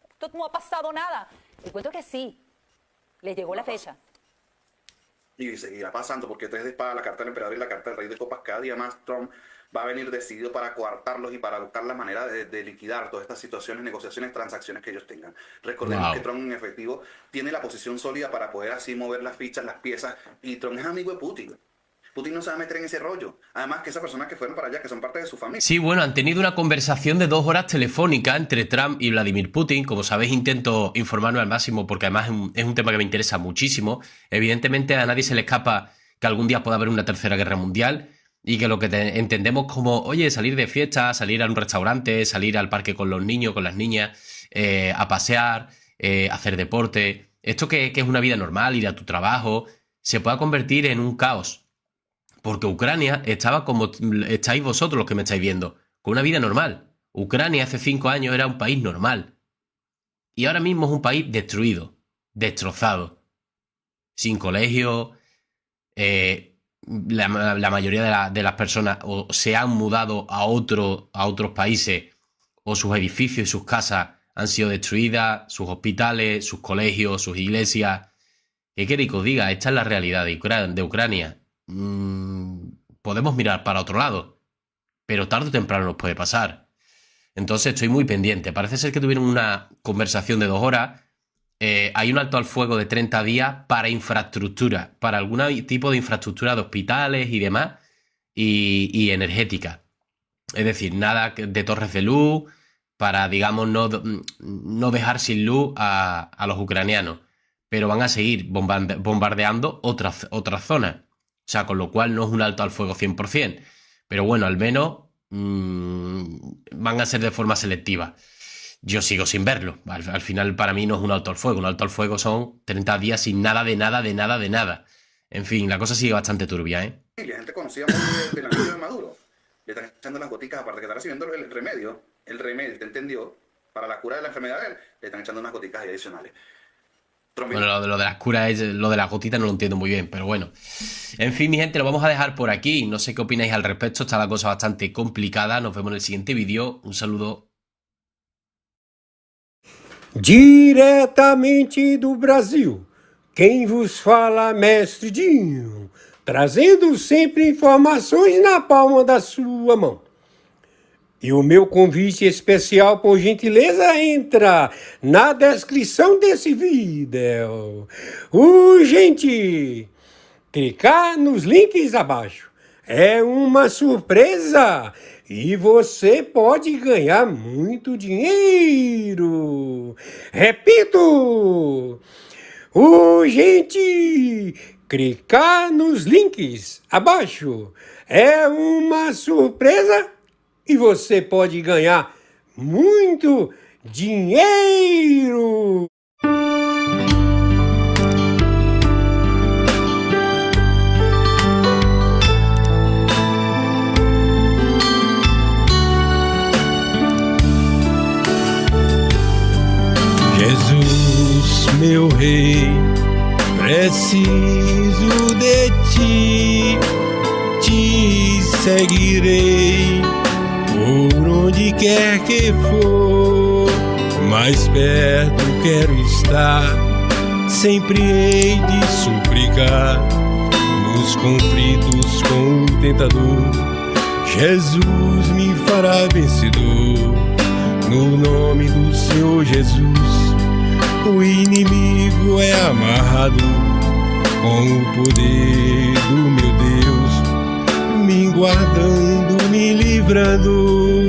esto no ha pasado nada. El cuento es que sí, les llegó la fecha. Y seguirá pasando, porque 3 de espada, la carta del emperador y la carta del rey de copas, cada día más Trump va a venir decidido para coartarlos y para buscar la manera de liquidar todas estas situaciones, negociaciones, transacciones que ellos tengan. Recordemos que Trump en efectivo tiene la posición sólida para poder así mover las fichas, las piezas, y Trump es amigo de Putin. Putin no se va a meter en ese rollo. Además que esas personas que fueron para allá, que son parte de su familia. Sí, bueno, han tenido una conversación de 2 horas telefónica entre Trump y Vladimir Putin. Como sabéis, intento informarme al máximo porque además es un tema que me interesa muchísimo. Evidentemente a nadie se le escapa que algún día pueda haber una tercera guerra mundial y que lo que entendemos como, oye, salir de fiesta, salir a un restaurante, salir al parque con los niños, con las niñas, a pasear, hacer deporte, esto que es una vida normal, ir a tu trabajo, se pueda convertir en un caos. Porque Ucrania estaba como estáis vosotros los que me estáis viendo, con una vida normal. Ucrania hace 5 años era un país normal. Y ahora mismo es un país destruido, destrozado. Sin colegio. La mayoría de las personas o se han mudado a otros países o sus edificios y sus casas han sido destruidas, sus hospitales, sus colegios, sus iglesias. ¿Qué queréis que os diga? Esta es la realidad de Ucrania. Podemos mirar para otro lado, pero tarde o temprano nos puede pasar. Entonces estoy muy pendiente. Parece ser que tuvieron una conversación de 2 horas. Hay un alto al fuego de 30 días para infraestructura, para algún tipo de infraestructura de hospitales y demás, y energética. Es decir, nada de torres de luz para, digamos, no dejar sin luz a los ucranianos. Pero van a seguir bombardeando otras zonas. O sea, con lo cual no es un alto al fuego 100%. Pero bueno, al menos van a ser de forma selectiva. Yo sigo sin verlo. Al final, para mí no es un alto al fuego. Un alto al fuego son 30 días sin nada de nada. En fin, la cosa sigue bastante turbia, ¿eh? Y la gente conocía mucho del anillo de Maduro. Le están echando las goticas, aparte que está recibiendo el remedio, ¿te entendió? Para la cura de la enfermedad de él, le están echando unas goticas adicionales. Bueno, lo de las curas, lo de las gotitas no lo entiendo muy bien, pero bueno. En fin, mi gente, lo vamos a dejar por aquí. No sé qué opináis al respecto, está la cosa bastante complicada. Nos vemos en el siguiente vídeo. Un saludo. Diretamente do Brasil, quem vos fala, Mestre Dinho, trazendo sempre informações na palma da sua mão. E o meu convite especial, por gentileza, entra na descrição desse vídeo. Urgente! Clicar nos links abaixo. É uma surpresa e você pode ganhar muito dinheiro. Repito! Urgente! Clicar nos links abaixo. É uma surpresa e você pode ganhar muito dinheiro! Jesus, meu rei, preciso de ti, te seguirei. Por onde quer que for, mais perto quero estar. Sempre hei de suplicar nos conflitos com o tentador. Jesus me fará vencedor. No nome do Senhor Jesus, o inimigo é amarrado com o poder do meu Deus, me guardando, me livrando.